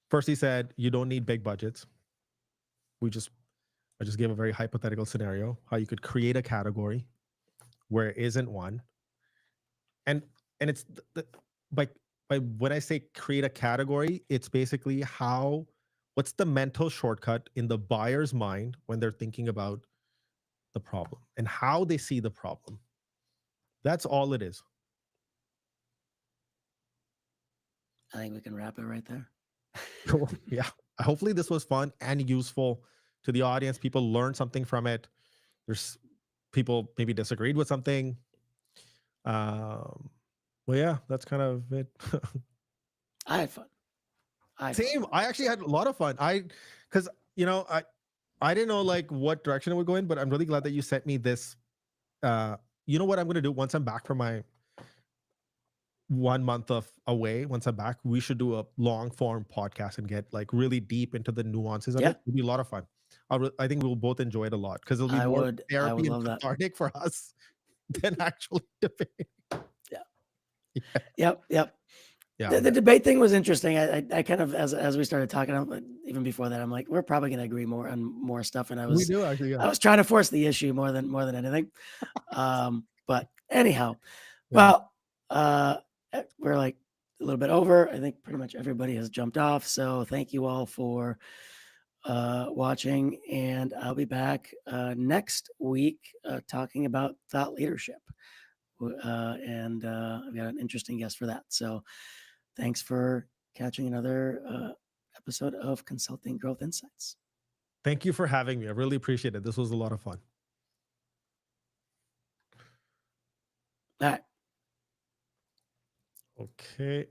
First, he said you don't need big budgets. We just, I just gave a very hypothetical scenario how you could create a category where it isn't one, and it's by when I say create a category, it's basically what's the mental shortcut in the buyer's mind when they're thinking about the problem and how they see the problem. That's all it is. I think we can wrap it right there. Cool. Yeah. Hopefully this was fun and useful to the audience. People learned something from it. There's people maybe disagreed with something. Um, well, yeah, that's kind of it. I had fun. Same. I actually had a lot of fun. Because I didn't know like what direction it would go in, but I'm really glad that you sent me this. You know what I'm going to do once I'm back from my 1 month of away. Once I'm back, we should do a long form podcast and get like really deep into the nuances of Yeah, it. It'll be a lot of fun. I think we'll both enjoy it a lot because it'll be I more would. I would therapy and love that. cathartic for us than actually debate. Yeah. Yeah. Yep. Yep. Yeah. The debate thing was interesting. I kind of, as we started talking, even before that, I'm like, we're probably going to agree more on more stuff. And We do actually. Yeah. I was trying to force the issue more than anything. But anyhow, Yeah. well, we're like a little bit over. I think pretty much everybody has jumped off. So thank you all for watching, and I'll be back next week talking about thought leadership. And I've got an interesting guest for that. So thanks for catching another episode of Consulting Growth Insights. Thank you for having me. I really appreciate it. This was a lot of fun. All right. Okay.